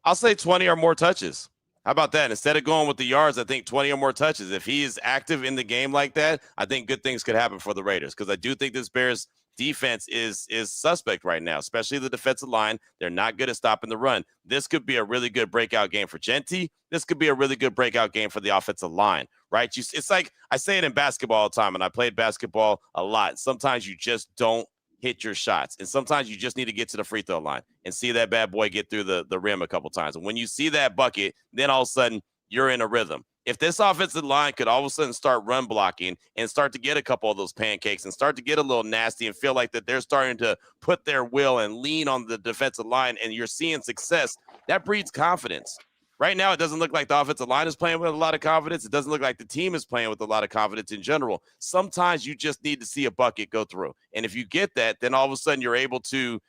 I'll say 20 or more touches. How about that? Instead of going with the yards, I think 20 or more touches. If he is active in the game like that, I think good things could happen for the Raiders, because I do think this Bears defense is suspect right now, especially the defensive line. They're not good at stopping the run. This could be a really good breakout game for Genty. This could be a really good breakout game for the offensive line, right? It's like I say it in basketball all the time, and I played basketball a lot. Sometimes you just don't hit your shots, and sometimes you just need to get to the free throw line and see that bad boy get through the rim a couple times. And when you see that bucket, then all of a sudden you're in a rhythm. If this offensive line could all of a sudden start run blocking and start to get a couple of those pancakes and start to get a little nasty and feel like that they're starting to put their will and lean on the defensive line, and you're seeing success, that breeds confidence. Right now, it doesn't look like the offensive line is playing with a lot of confidence. It doesn't look like the team is playing with a lot of confidence in general. Sometimes you just need to see a bucket go through. And if you get that, then all of a sudden you're able to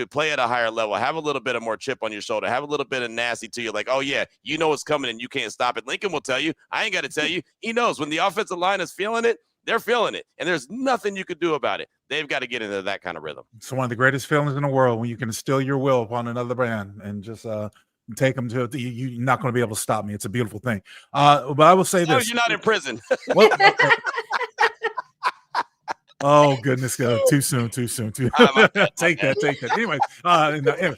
play at a higher level, have a little bit of more chip on your shoulder, have a little bit of nasty to you, like, oh, yeah, you know it's coming and you can't stop it. Lincoln will tell you. I ain't got to tell you. He knows when the offensive line is feeling it, they're feeling it, and there's nothing you could do about it. They've got to get into that kind of rhythm. It's one of the greatest feelings in the world when you can instill your will upon another man and just take them to you're not going to be able to stop me. It's a beautiful thing. But I will say this. No, you're not in prison. Well, okay. Oh, goodness. Too soon. Take that. Anyway, anyway.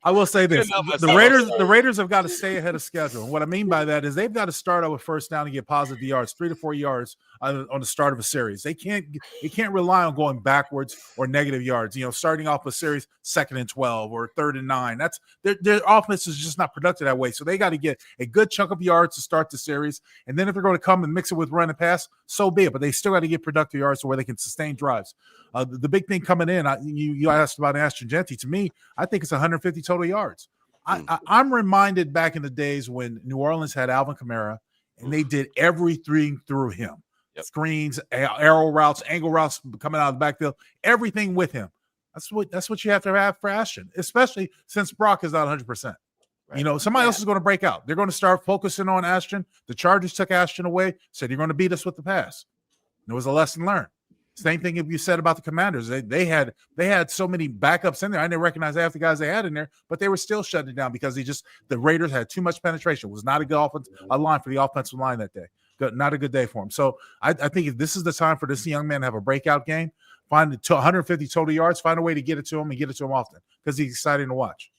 I will say this. The Raiders have got to stay ahead of schedule. And what I mean by that is they've got to start out with first down and get positive yards, 3 to 4 yards on the start of a series. They can't rely on going backwards or negative yards. Starting off a series 2nd and 12 or 3rd and 9. That's their offense is just not productive that way. So they got to get a good chunk of yards to start the series. And then if they're going to come and mix it with run and pass, so be it. But they still got to get productive yards to where they can sustain drives. The big thing coming in, you asked about Ashton Genty. To me, I think it's 150 total yards. I'm reminded back in the days when New Orleans had Alvin Kamara, and they did everything through him. Yep. Screens, arrow routes, angle routes coming out of the backfield, everything with him. That's what you have to have for Ashton, especially since Brock is not 100%. Right. You know, somebody else is going to break out. They're going to start focusing on Ashton. The Chargers took Ashton away, said you're going to beat us with the pass. And it was a lesson learned. Same thing if you said about the Commanders. They had so many backups in there. I didn't recognize half the guys they had in there, but they were still shutting it down because the Raiders had too much penetration. It was not a good line for the offensive line that day. Not a good day for him. So I think if this is the time for this young man to have a breakout game, find 150 total yards, find a way to get it to him and get it to him often because he's exciting to watch.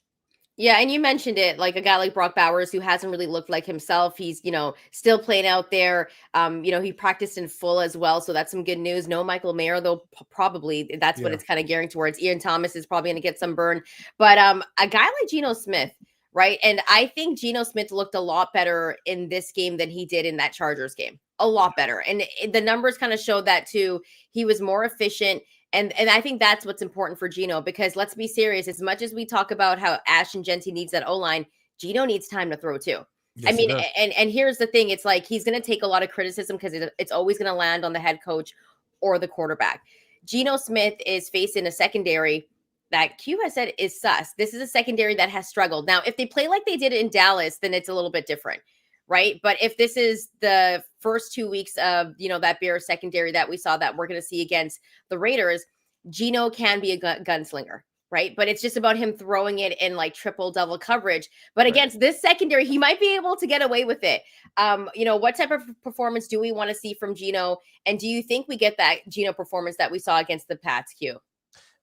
Yeah, and you mentioned it, like a guy like Brock Bowers, who hasn't really looked like himself. He's, still playing out there. He practiced in full as well, so that's some good news. No Michael Mayer, though, probably that's what it's kind of gearing towards. Ian Thomas is probably going to get some burn. But a guy like Geno Smith, right? And I think Geno Smith looked a lot better in this game than he did in that Chargers game. A lot better. And the numbers kind of showed that, too. He was more efficient. And I think that's what's important for Geno, because let's be serious. As much as we talk about how Ashton Jeanty needs that O-line, Geno needs time to throw too. Yes, I mean, and here's the thing. It's like he's going to take a lot of criticism because it's always going to land on the head coach or the quarterback. Geno Smith is facing a secondary that Q has said is sus. This is a secondary that has struggled. Now, if they play like they did in Dallas, then it's a little bit different. Right. But if this is the first 2 weeks of, that Bears secondary that we saw that we're going to see against the Raiders, Geno can be a gunslinger. Right. But it's just about him throwing it in like triple double coverage. But against this secondary, he might be able to get away with it. What type of performance do we want to see from Geno? And do you think we get that Geno performance that we saw against the Pats, Q?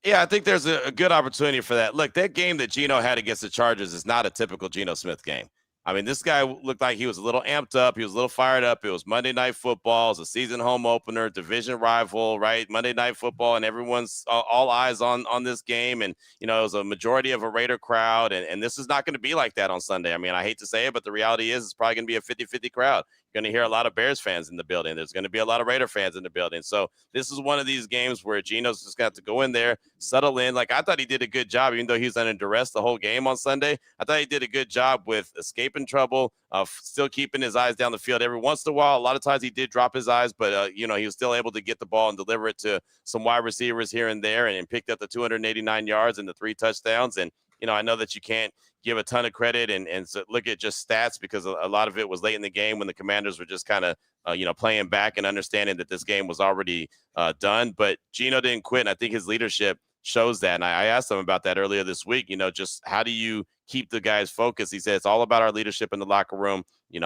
Yeah, I think there's a good opportunity for that. Look, that game that Geno had against the Chargers is not a typical Geno Smith game. I mean, this guy looked like he was a little amped up. He was a little fired up. It was Monday Night Football. It was a season home opener, division rival, right? Monday Night Football, and everyone's all eyes on this game. And, it was a majority of a Raider crowd. And this is not going to be like that on Sunday. I mean, I hate to say it, but the reality is it's probably going to be a 50-50 crowd. You're going to hear a lot of Bears fans in the building. There's going to be a lot of Raider fans in the building. So this is one of these games where Geno's just got to go in there, settle in. Like, I thought he did a good job, even though he was under duress the whole game on Sunday. I thought he did a good job with escaping trouble, still keeping his eyes down the field every once in a while. A lot of times he did drop his eyes, but, he was still able to get the ball and deliver it to some wide receivers here and there, and picked up the 289 yards and the 3 touchdowns. And, I know that you can't give a ton of credit and so look at just stats because a lot of it was late in the game when the Commanders were just kind of, playing back and understanding that this game was already done. But Geno didn't quit, and I think his leadership shows that. And I asked him about that earlier this week, just how do you keep the guys focused? He said it's all about our leadership in the locker room. We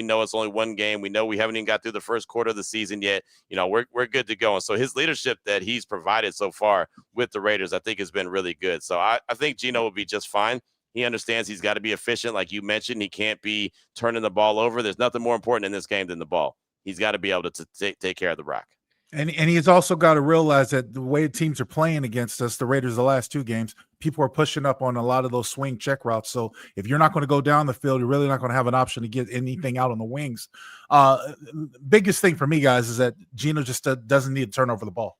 know it's only one game. We know we haven't even got through the first quarter of the season yet. We're good to go. And so his leadership that he's provided so far with the Raiders, I think has been really good. So I think Geno will be just fine. He understands he's got to be efficient. Like you mentioned, he can't be turning the ball over. There's nothing more important in this game than the ball. He's got to be able to take care of the rock. And he's also got to realize that the way teams are playing against us, the Raiders, the last 2 games, people are pushing up on a lot of those swing check routes. So if you're not going to go down the field, you're really not going to have an option to get anything out on the wings. Biggest thing for me, guys, is that Geno just doesn't need to turn over the ball.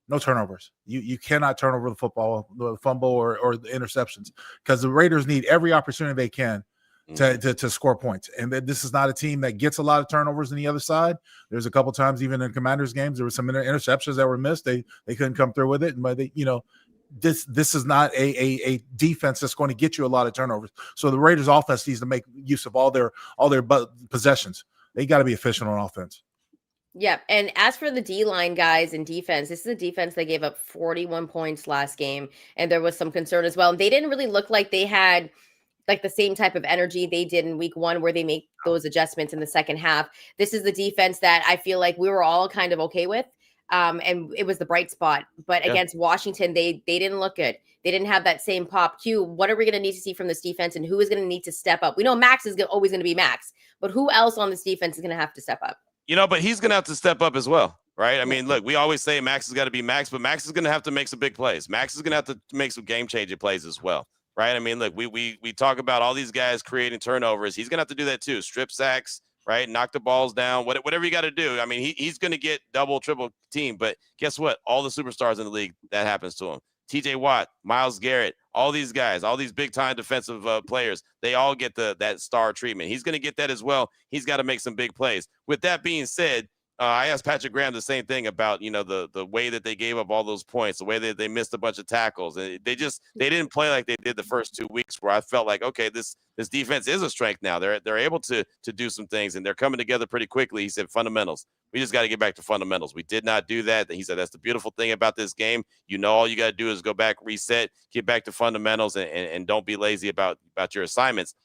No turnovers. You cannot turn over the football, the fumble or the interceptions, because the Raiders need every opportunity they can to score points. And this is not a team that gets a lot of turnovers on the other side. There's a couple times, even in Commanders games, there were some interceptions that were missed. They couldn't come through with it. But this is not a defense that's going to get you a lot of turnovers. So the Raiders offense needs to make use of all their possessions. They got to be efficient on offense. Yeah. And as for the D-line guys and defense, this is a defense that gave up 41 points last game. And there was some concern as well. And they didn't really look like they had like the same type of energy they did in week 1, where they make those adjustments in the second half. This is the defense that I feel like we were all kind of okay with. And it was the bright spot. But against Washington, they didn't look good. They didn't have that same pop. Q, what are we going to need to see from this defense, and who is going to need to step up? We know Max is always going to be Max, but who else on this defense is going to have to step up? But he's going to have to step up as well, right? I mean, look, we always say Max has got to be Max, but Max is going to have to make some big plays. Max is going to have to make some game-changing plays as well, right? I mean, look, we talk about all these guys creating turnovers. He's going to have to do that too. Strip sacks, right? Knock the balls down, whatever you got to do. I mean, he's going to get double, triple team, but guess what? All the superstars in the league, that happens to him. TJ Watt, Myles Garrett, all these guys, all these big-time defensive players, they all get that star treatment. He's going to get that as well. He's got to make some big plays. With that being said, I asked Patrick Graham the same thing about, the way that they gave up all those points, the way that they missed a bunch of tackles. And they didn't play like they did the first 2 weeks, where I felt like, okay, this defense is a strength now. They're able to do some things, and they're coming together pretty quickly. He said fundamentals. We just got to get back to fundamentals. We did not do that. He said that's the beautiful thing about this game. All you got to do is go back, reset, get back to fundamentals, and don't be lazy about your assignments.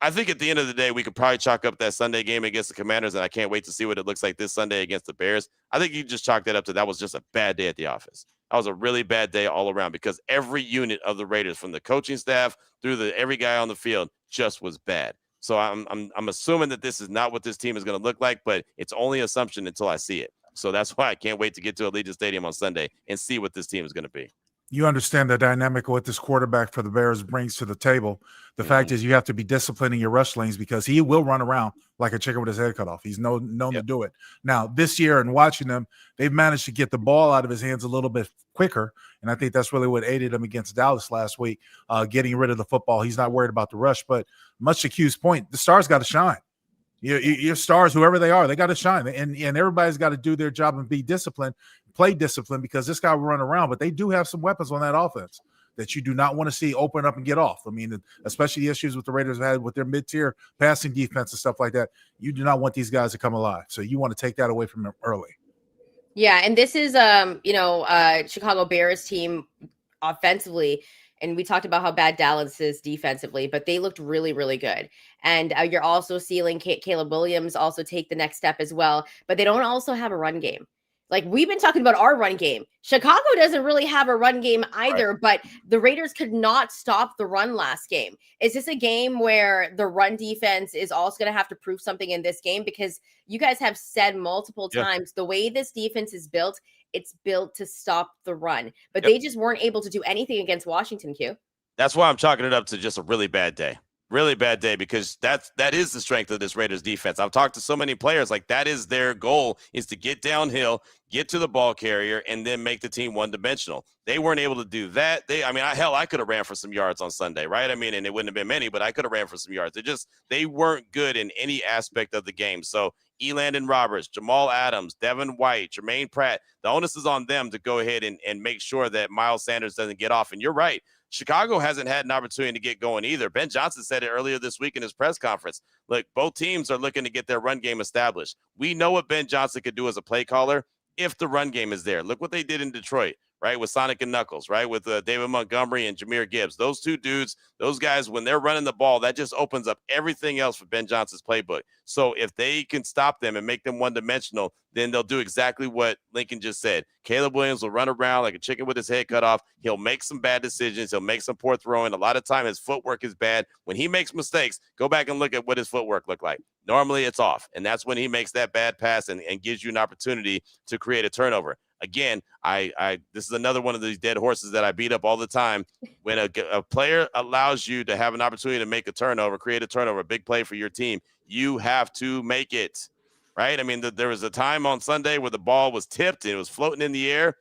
I think at the end of the day, we could probably chalk up that Sunday game against the Commanders, and I can't wait to see what it looks like this Sunday against the Bears. I think you just chalk that up to that was just a bad day at the office. That was a really bad day all around, because every unit of the Raiders, from the coaching staff through every guy on the field, just was bad. So I'm assuming that this is not what this team is going to look like, but it's only assumption until I see it. So that's why I can't wait to get to Allegiant Stadium on Sunday and see what this team is going to be. You understand the dynamic of what this quarterback for the Bears brings to the table. The fact is, you have to be disciplining your rush lanes, because he will run around like a chicken with his head cut off. He's known to do it. Now, this year, and watching them, they've managed to get the ball out of his hands a little bit quicker, and I think that's really what aided him against Dallas last week, getting rid of the football. He's not worried about the rush, but much to Q's point, the stars got to shine. Your stars, whoever they are, they got to shine, and everybody's got to do their job and be disciplined, play discipline, because this guy will run around. But they do have some weapons on that offense that you do not want to see open up and get off. I mean, especially the issues with the Raiders have had with their mid-tier passing defense and stuff like that. You do not want these guys to come alive, so you want to take that away from them early. Yeah, and this is Chicago Bears team offensively. And we talked about how bad Dallas is defensively, but they looked really, really good. And you're also seeing Caleb Williams also take the next step as well, but they don't also have a run game. Like, we've been talking about our run game. Chicago doesn't really have a run game either, right. But the Raiders could not stop the run last game. Is this a game where the run defense is also going to have to prove something in this game? Because you guys have said multiple times, the way this defense is built, it's built to stop the run. But they just weren't able to do anything against Washington, Q. That's why I'm chalking it up to just a really bad day. Really bad day, because that is the strength of this Raiders defense. I've talked to so many players, like, that is their goal, is to get downhill, get to the ball carrier, and then make the team one-dimensional. They weren't able to do that. I could have ran for some yards on Sunday, right? And it wouldn't have been many, but I could have ran for some yards. They weren't good in any aspect of the game. So Elandon Roberts, Jamal Adams, Devin White, Jermaine Pratt, the onus is on them to go ahead and make sure that Miles Sanders doesn't get off. And you're right. Chicago hasn't had an opportunity to get going either. Ben Johnson said it earlier this week in his press conference. Look, both teams are looking to get their run game established. We know what Ben Johnson could do as a play caller if the run game is there. Look what they did in Detroit, right, with Sonic and Knuckles, right, with David Montgomery and Jahmyr Gibbs. Those two dudes, those guys, when they're running the ball, that just opens up everything else for Ben Johnson's playbook. So if they can stop them and make them one-dimensional, then they'll do exactly what Lincoln just said. Caleb Williams will run around like a chicken with his head cut off. He'll make some bad decisions. He'll make some poor throwing. A lot of time his footwork is bad. When he makes mistakes, go back and look at what his footwork looked like. Normally it's off, and that's when he makes that bad pass and gives you an opportunity to create a turnover. Again, this is another one of these dead horses that I beat up all the time. When a player allows you to have an opportunity to make a turnover, create a turnover, a big play for your team, you have to make it, right? There was a time on Sunday where the ball was tipped and it was floating in the air,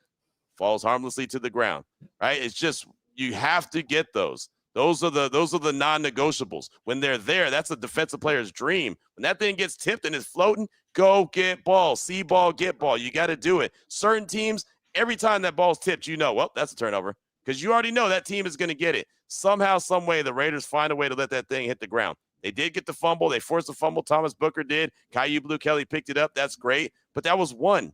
falls harmlessly to the ground, right? It's just, you have to get those. Those are the non-negotiables. When they're there, that's a defensive player's dream. When that thing gets tipped and it's floating, go get ball. See ball, get ball. You got to do it. Certain teams, every time that ball's tipped, well, that's a turnover, because you already know that team is going to get it. Somehow, some way, the Raiders find a way to let that thing hit the ground. They did get the fumble. They forced the fumble. Thomas Booker did. Caillou Blue Kelly picked it up. That's great. But that was one.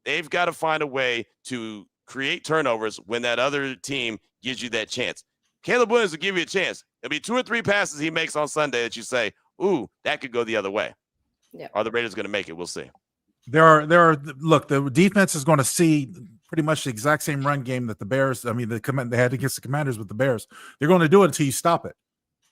They've got to find a way to create turnovers when that other team gives you that chance. Caleb Williams will give you a chance. There'll be 2 or 3 passes he makes on Sunday that you say, ooh, that could go the other way. Yeah. Are the Raiders going to make it? We'll see. Look, the defense is going to see pretty much the exact same run game that the Bears, they had against the Commanders with the Bears. They're going to do it until you stop it.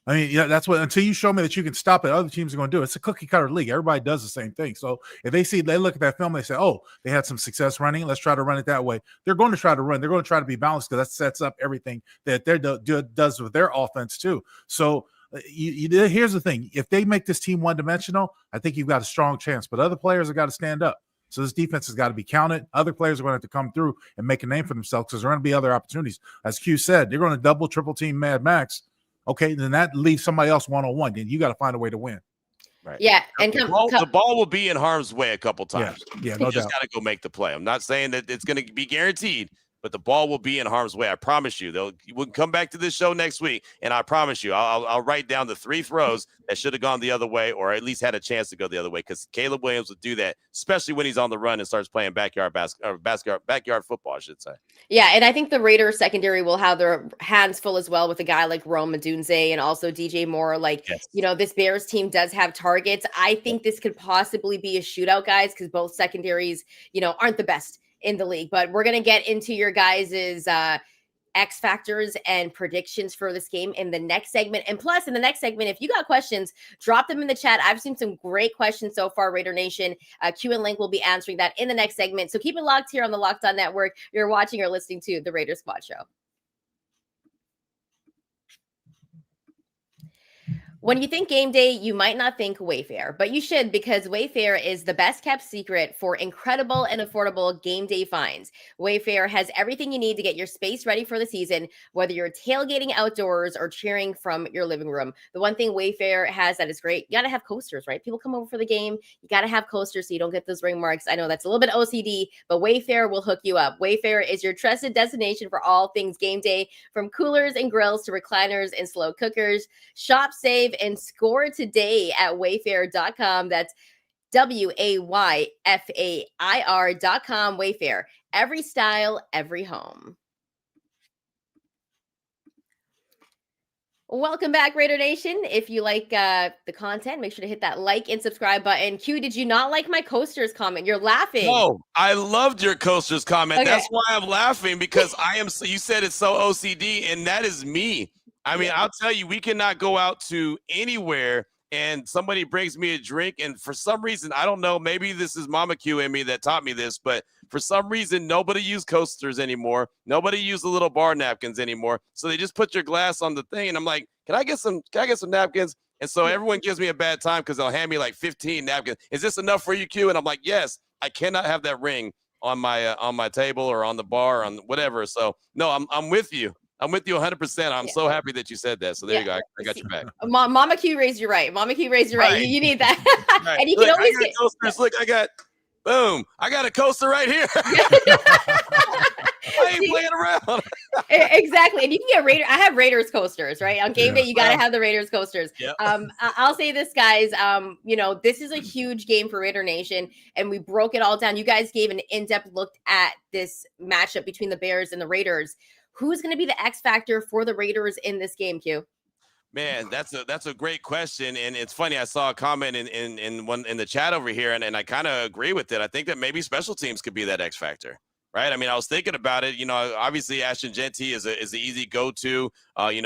That's what, until you show me that you can stop it, other teams are going to do it. It's a cookie cutter league. Everybody does the same thing. So if they look at that film, they say, oh, they had some success running, let's try to run it that way. They're going to try to run. They're going to try to be balanced, because that sets up everything that they does with their offense too. So here's the thing. If they make this team one-dimensional, I think you've got a strong chance. But other players have got to stand up. So this defense has got to be counted. Other players are going to have to come through and make a name for themselves, because there are going to be other opportunities. As Q said, they're going to double, triple team Mad Max. Okay, then that leaves somebody else one-on-one. Then you got to find a way to win. Right. Yeah, and The ball will be in harm's way a couple times. Yeah, no You just doubt. got to go make the play. I'm not saying that it's going to be guaranteed, but the ball will be in harm's way. I promise you. We'll come back to this show next week, and I promise you, I'll write down the 3 throws that should have gone the other way, or at least had a chance to go the other way, because Caleb Williams would do that, especially when he's on the run and starts playing backyard football, I should say. Yeah, and I think the Raiders secondary will have their hands full as well with a guy like Rome Odunze and also DJ Moore. Like, Yes. this Bears team does have targets. I think this could possibly be a shootout, guys, because both secondaries, aren't the best in the league. But we're going to get into your guys's X factors and predictions for this game in the next segment. And plus, in the next segment, if you got questions, drop them in the chat. I've seen some great questions so far, Raider Nation. Q and Linc will be answering that in the next segment. So keep it locked here on the Locked On Network. You're watching or listening to the Raider Squad Show. When you think game day, you might not think Wayfair, but you should, because Wayfair is the best kept secret for incredible and affordable game day finds. Wayfair has everything you need to get your space ready for the season, whether you're tailgating outdoors or cheering from your living room. The one thing Wayfair has that is great, you got to have coasters, right? People come over for the game. You got to have coasters so you don't get those ring marks. I know that's a little bit OCD, but Wayfair will hook you up. Wayfair is your trusted destination for all things game day, from coolers and grills to recliners and slow cookers. Shop, save, and score today at wayfair.com. That's WAYFAIR.com. Wayfair. Every style, every home. Welcome back, Raider Nation. If you like the content, make sure to hit that like and subscribe button. Q, did you not like my coasters comment? You're laughing. No, I loved your coasters comment. Okay. That's why I'm laughing, because you said it's so OCD, and that is me. I mean, I'll tell you, we cannot go out to anywhere and somebody brings me a drink, and for some reason, I don't know, maybe this is Mama Q in me that taught me this, but for some reason, nobody used coasters anymore. Nobody used the little bar napkins anymore. So they just put your glass on the thing, and I'm like, can I get some napkins? And so everyone gives me a bad time because they'll hand me like 15 napkins. Is this enough for you, Q? And I'm like, yes. I cannot have that ring on my table or on the bar, on whatever. So no, I'm with you. I'm with you 100%. I'm so happy that you said that. So there you go. I got your back. Mama Q raised you right. Mama Q raised you right. You need that. Right. And you can always get coasters. Look, I got a coaster right here. I ain't playing around. Exactly. And you can get I have Raiders coasters, right? On game day, you got to have the Raiders coasters. Yep. I'll say this, guys. This is a huge game for Raider Nation, and we broke it all down. You guys gave an in-depth look at this matchup between the Bears and the Raiders. Who's going to be the X factor for the Raiders in this game, Q? Man, that's a great question, and it's funny. I saw a comment in the chat over here, and I kind of agree with it. I think that maybe special teams could be that X factor, right? I mean, I was thinking about it. Obviously Ashton Genty is the easy go-to.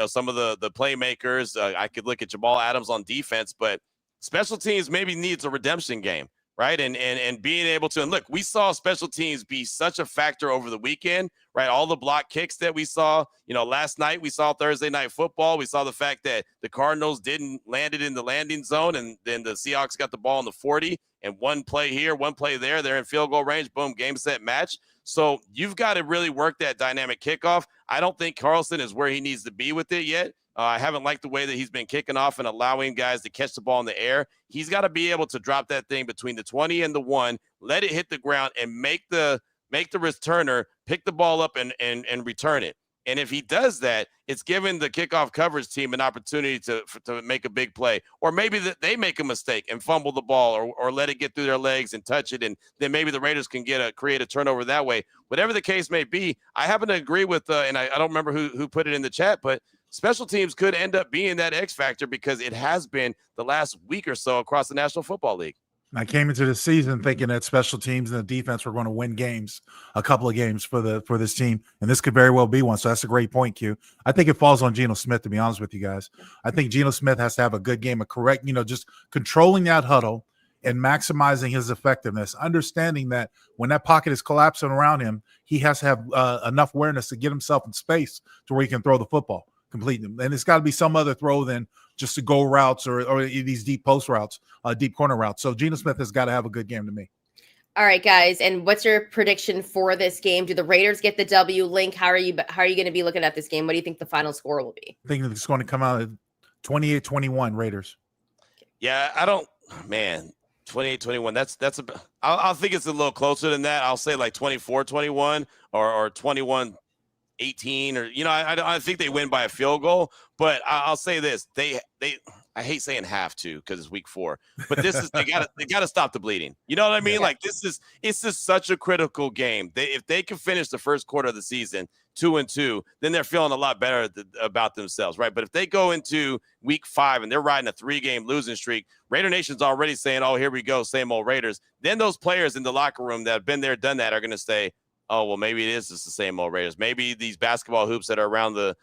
Some of the playmakers. I could look at Jamal Adams on defense, but special teams maybe needs a redemption game. Right. And being able to, and look, we saw special teams be such a factor over the weekend, right? All the block kicks that we saw, last night, we saw Thursday Night Football. We saw the fact that the Cardinals didn't land it in the landing zone, and then the Seahawks got the ball in the 40, and one play here, one play there. They're in field goal range. Boom, game, set, match. So you've got to really work that dynamic kickoff. I don't think Carlson is where he needs to be with it yet. I haven't liked the way that he's been kicking off and allowing guys to catch the ball in the air. He's got to be able to drop that thing between the 20 and the 1, let it hit the ground, and make the returner pick the ball up and return it. And if he does that, it's giving the kickoff coverage team an opportunity to make a big play. Or maybe they make a mistake and fumble the ball, or let it get through their legs and touch it, and then maybe the Raiders can create a turnover that way. Whatever the case may be, I happen to agree with, and I don't remember who put it in the chat, but special teams could end up being that X factor, because it has been the last week or so across the National Football League. I came into the season thinking that special teams and the defense were going to win games, a couple of games for this team, and this could very well be one. So that's a great point, Q. I think it falls on Geno Smith, to be honest with you guys. I think Geno Smith has to have a good game, just controlling that huddle and maximizing his effectiveness, understanding that when that pocket is collapsing around him, he has to have enough awareness to get himself in space to where he can throw the football completely. And it's got to be some other throw than just to go routes or these deep post routes, deep corner routes. So Geno Smith has got to have a good game to me. All right, guys. And what's your prediction for this game? Do the Raiders get the W? Linc, how are you going to be looking at this game? What do you think the final score will be? I think it's going to come out at 28-21 Raiders. Yeah, I don't man, 28-21. That's a. I'll think it's a little closer than that. I'll say like 24-21 or 21-18, or I think they win by a field goal. But I'll say this: they I hate saying have to because it's week 4, but this is they gotta stop the bleeding. You know what I mean? Yeah. Like it's just such a critical game. If they can finish the first quarter of the season 2-2, then they're feeling a lot better about themselves, right? But if they go into week 5 and they're riding a 3-game losing streak, Raider Nation's already saying, "Oh, here we go, same old Raiders." Then those players in the locker room that have been there, done that, are going to say, "Oh, well, maybe it is just the same old Raiders. Maybe these basketball hoops that are around the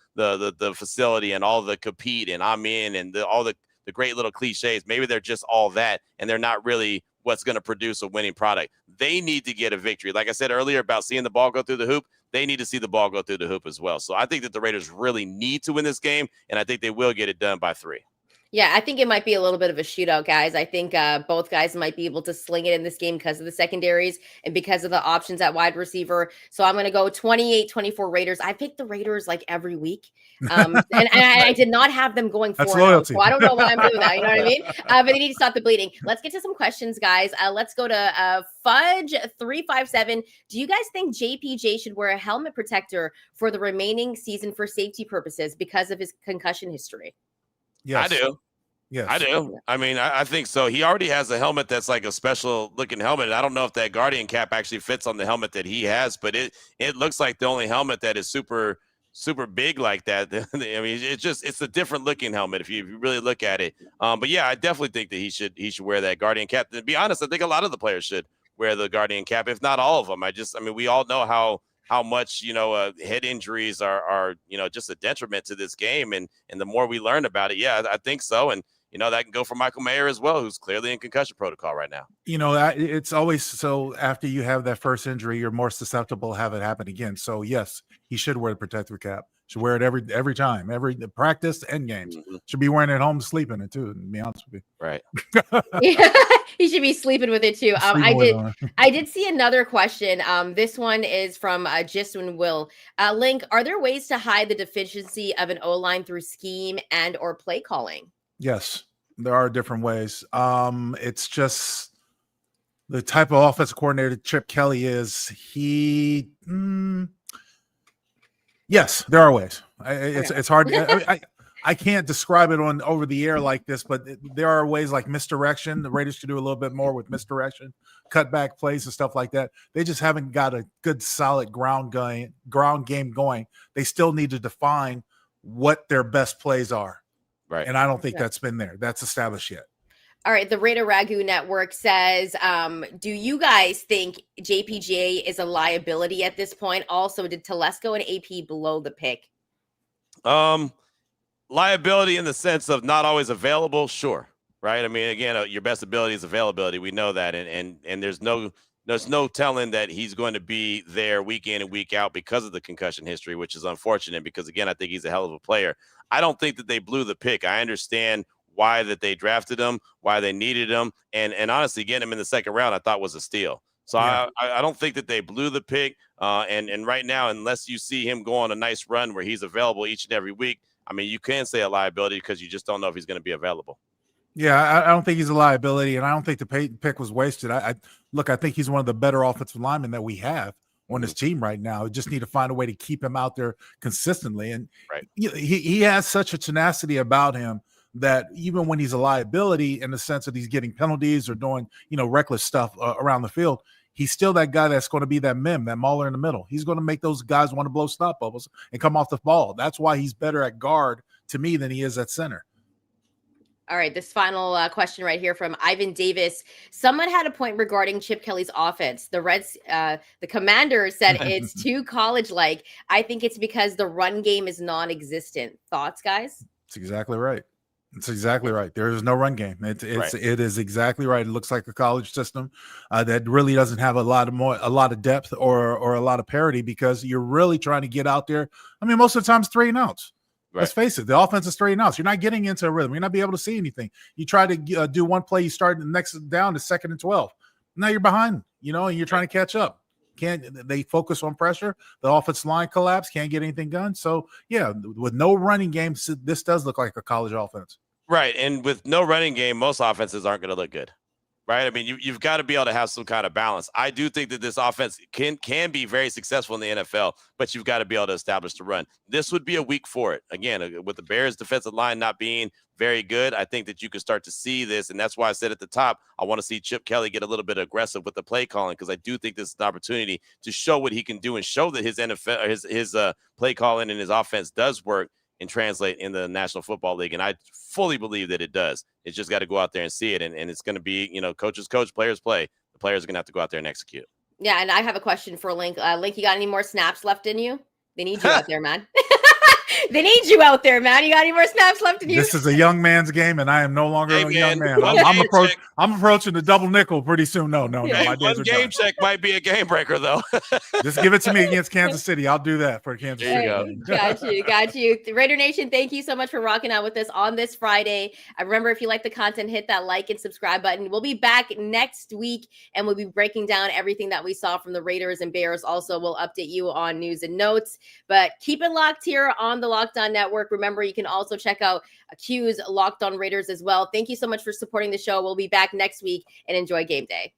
facility and all the compete and I'm in and all the great little cliches, maybe they're just all that, and they're not really what's going to produce a winning product." They need to get a victory. Like I said earlier about seeing the ball go through the hoop, they need to see the ball go through the hoop as well. So I think that the Raiders really need to win this game, and I think they will get it done by 3. Yeah, I think it might be a little bit of a shootout, guys. I think both guys might be able to sling it in this game because of the secondaries and because of the options at wide receiver. So I'm going to go 28-24 Raiders. I picked the Raiders like every week. And I did not have them going 4-0. That's loyalty. So I don't know why I'm doing that. You know what I mean? But they need to stop the bleeding. Let's get to some questions, guys. Let's go to Fudge357. Do you guys think JPJ should wear a helmet protector for the remaining season for safety purposes because of his concussion history? Yes. I do. Yes. I do. I mean, I think so. He already has a helmet that's like a special looking helmet. I don't know if that Guardian cap actually fits on the helmet that he has, but it looks like the only helmet that is super big like that. I mean, it's a different looking helmet if you really look at it. But yeah, I definitely think that he should wear that Guardian cap. To be honest, I think a lot of the players should wear the Guardian cap, if not all of them. I mean, we all know how much head injuries are just a detriment to this game, and the more we learn about it, yeah, I think so. And that can go for Michael Mayer as well, who's clearly in concussion protocol right now. It's always so after you have that first injury, you're more susceptible to have it happen again. So yes, he should wear the protective cap. Should wear it every time, every practice and games. Mm-hmm. Should be wearing it home, sleeping it too. To be honest with you, right? Yeah, he should be sleeping with it too. I did see another question. This one is from Jiswin Will. Linc, are there ways to hide the deficiency of an O-line through scheme and or play calling? Yes, there are different ways. It's just the type of offensive coordinator Chip Kelly is. Yes, there are ways. It's hard. I can't describe it on over the air like this, but there are ways like misdirection. The Raiders could do a little bit more with misdirection, cutback plays and stuff like that. They just haven't got a good, solid ground game going. They still need to define what their best plays are. Right. And I don't think that's been there. That's established yet. All right. The Raider Ragu Network says, do you guys think JPJ is a liability at this point? Also, did Telesco and AP blow the pick? Liability in the sense of not always available. Sure. Right. I mean, again, your best ability is availability. We know that. And there's no telling that he's going to be there week in and week out because of the concussion history, which is unfortunate because, again, I think he's a hell of a player. I don't think that they blew the pick. I understand why that they drafted him, why they needed him. And honestly, getting him in the second round, I thought was a steal. So yeah. I don't think that they blew the pick. And right now, unless you see him go on a nice run where he's available each and every week, I mean, you can say a liability because you just don't know if he's going to be available. Yeah, I don't think he's a liability, and I don't think the pick was wasted. I think he's one of the better offensive linemen that we have on this team right now. We just need to find a way to keep him out there consistently. And he has such a tenacity about him that even when he's a liability in the sense that he's getting penalties or doing, reckless stuff around the field, he's still that guy that's going to be that mauler in the middle. He's going to make those guys want to blow stop bubbles and come off the ball. That's why he's better at guard to me than he is at center. All right, this final question right here from Ivan Davis. Someone had a point regarding Chip Kelly's offense. The commander said it's too college-like. I think it's because the run game is non-existent. Thoughts, guys? It's exactly right. It's exactly right. There is no run game. It is exactly right. It looks like a college system that really doesn't have a lot of depth or a lot of parity because you're really trying to get out there. I mean, most of the time it's 3 and outs. Right. Let's face it, the offense is 3 and outs. You're not getting into a rhythm. You're not be able to see anything. You try to do one play, you start the next down to 2nd and 12. Now you're behind, and you're trying to catch up. They focus on pressure? The offensive line collapse, can't get anything done. So, yeah, with no running game, this does look like a college offense. Right. And with no running game, most offenses aren't going to look good. Right. I mean, you've got to be able to have some kind of balance. I do think that this offense can be very successful in the NFL, but you've got to be able to establish the run. This would be a week for it. Again, with the Bears defensive line not being very good, I think that you can start to see this. And that's why I said at the top, I want to see Chip Kelly get a little bit aggressive with the play calling, because I do think this is an opportunity to show what he can do and show that his NFL, his play calling and his offense does work and translate in the National Football League. And I fully believe that it does. It's just got to go out there and see it. And it's going to be, coaches coach, players play. The players are going to have to go out there and execute. Yeah, and I have a question for Linc. Linc, you got any more snaps left in you? They need you out there, man. They need you out there, man. You got any more snaps left in you? This is a young man's game, and I am no longer a young man. I'm approaching the double nickel pretty soon. No. Hey, one game check might be a game breaker, though. Just give it to me against Kansas City. I'll do that for Kansas City. Got you. Raider Nation, thank you so much for rocking out with us on this Friday. Remember, if you like the content, hit that like and subscribe button. We'll be back next week, and we'll be breaking down everything that we saw from the Raiders and Bears. Also, we'll update you on news and notes. But keep it locked here on the Locked On Network. Remember, you can also check out Q's Locked On Raiders as well. Thank you so much for supporting the show. We'll be back next week, and enjoy game day.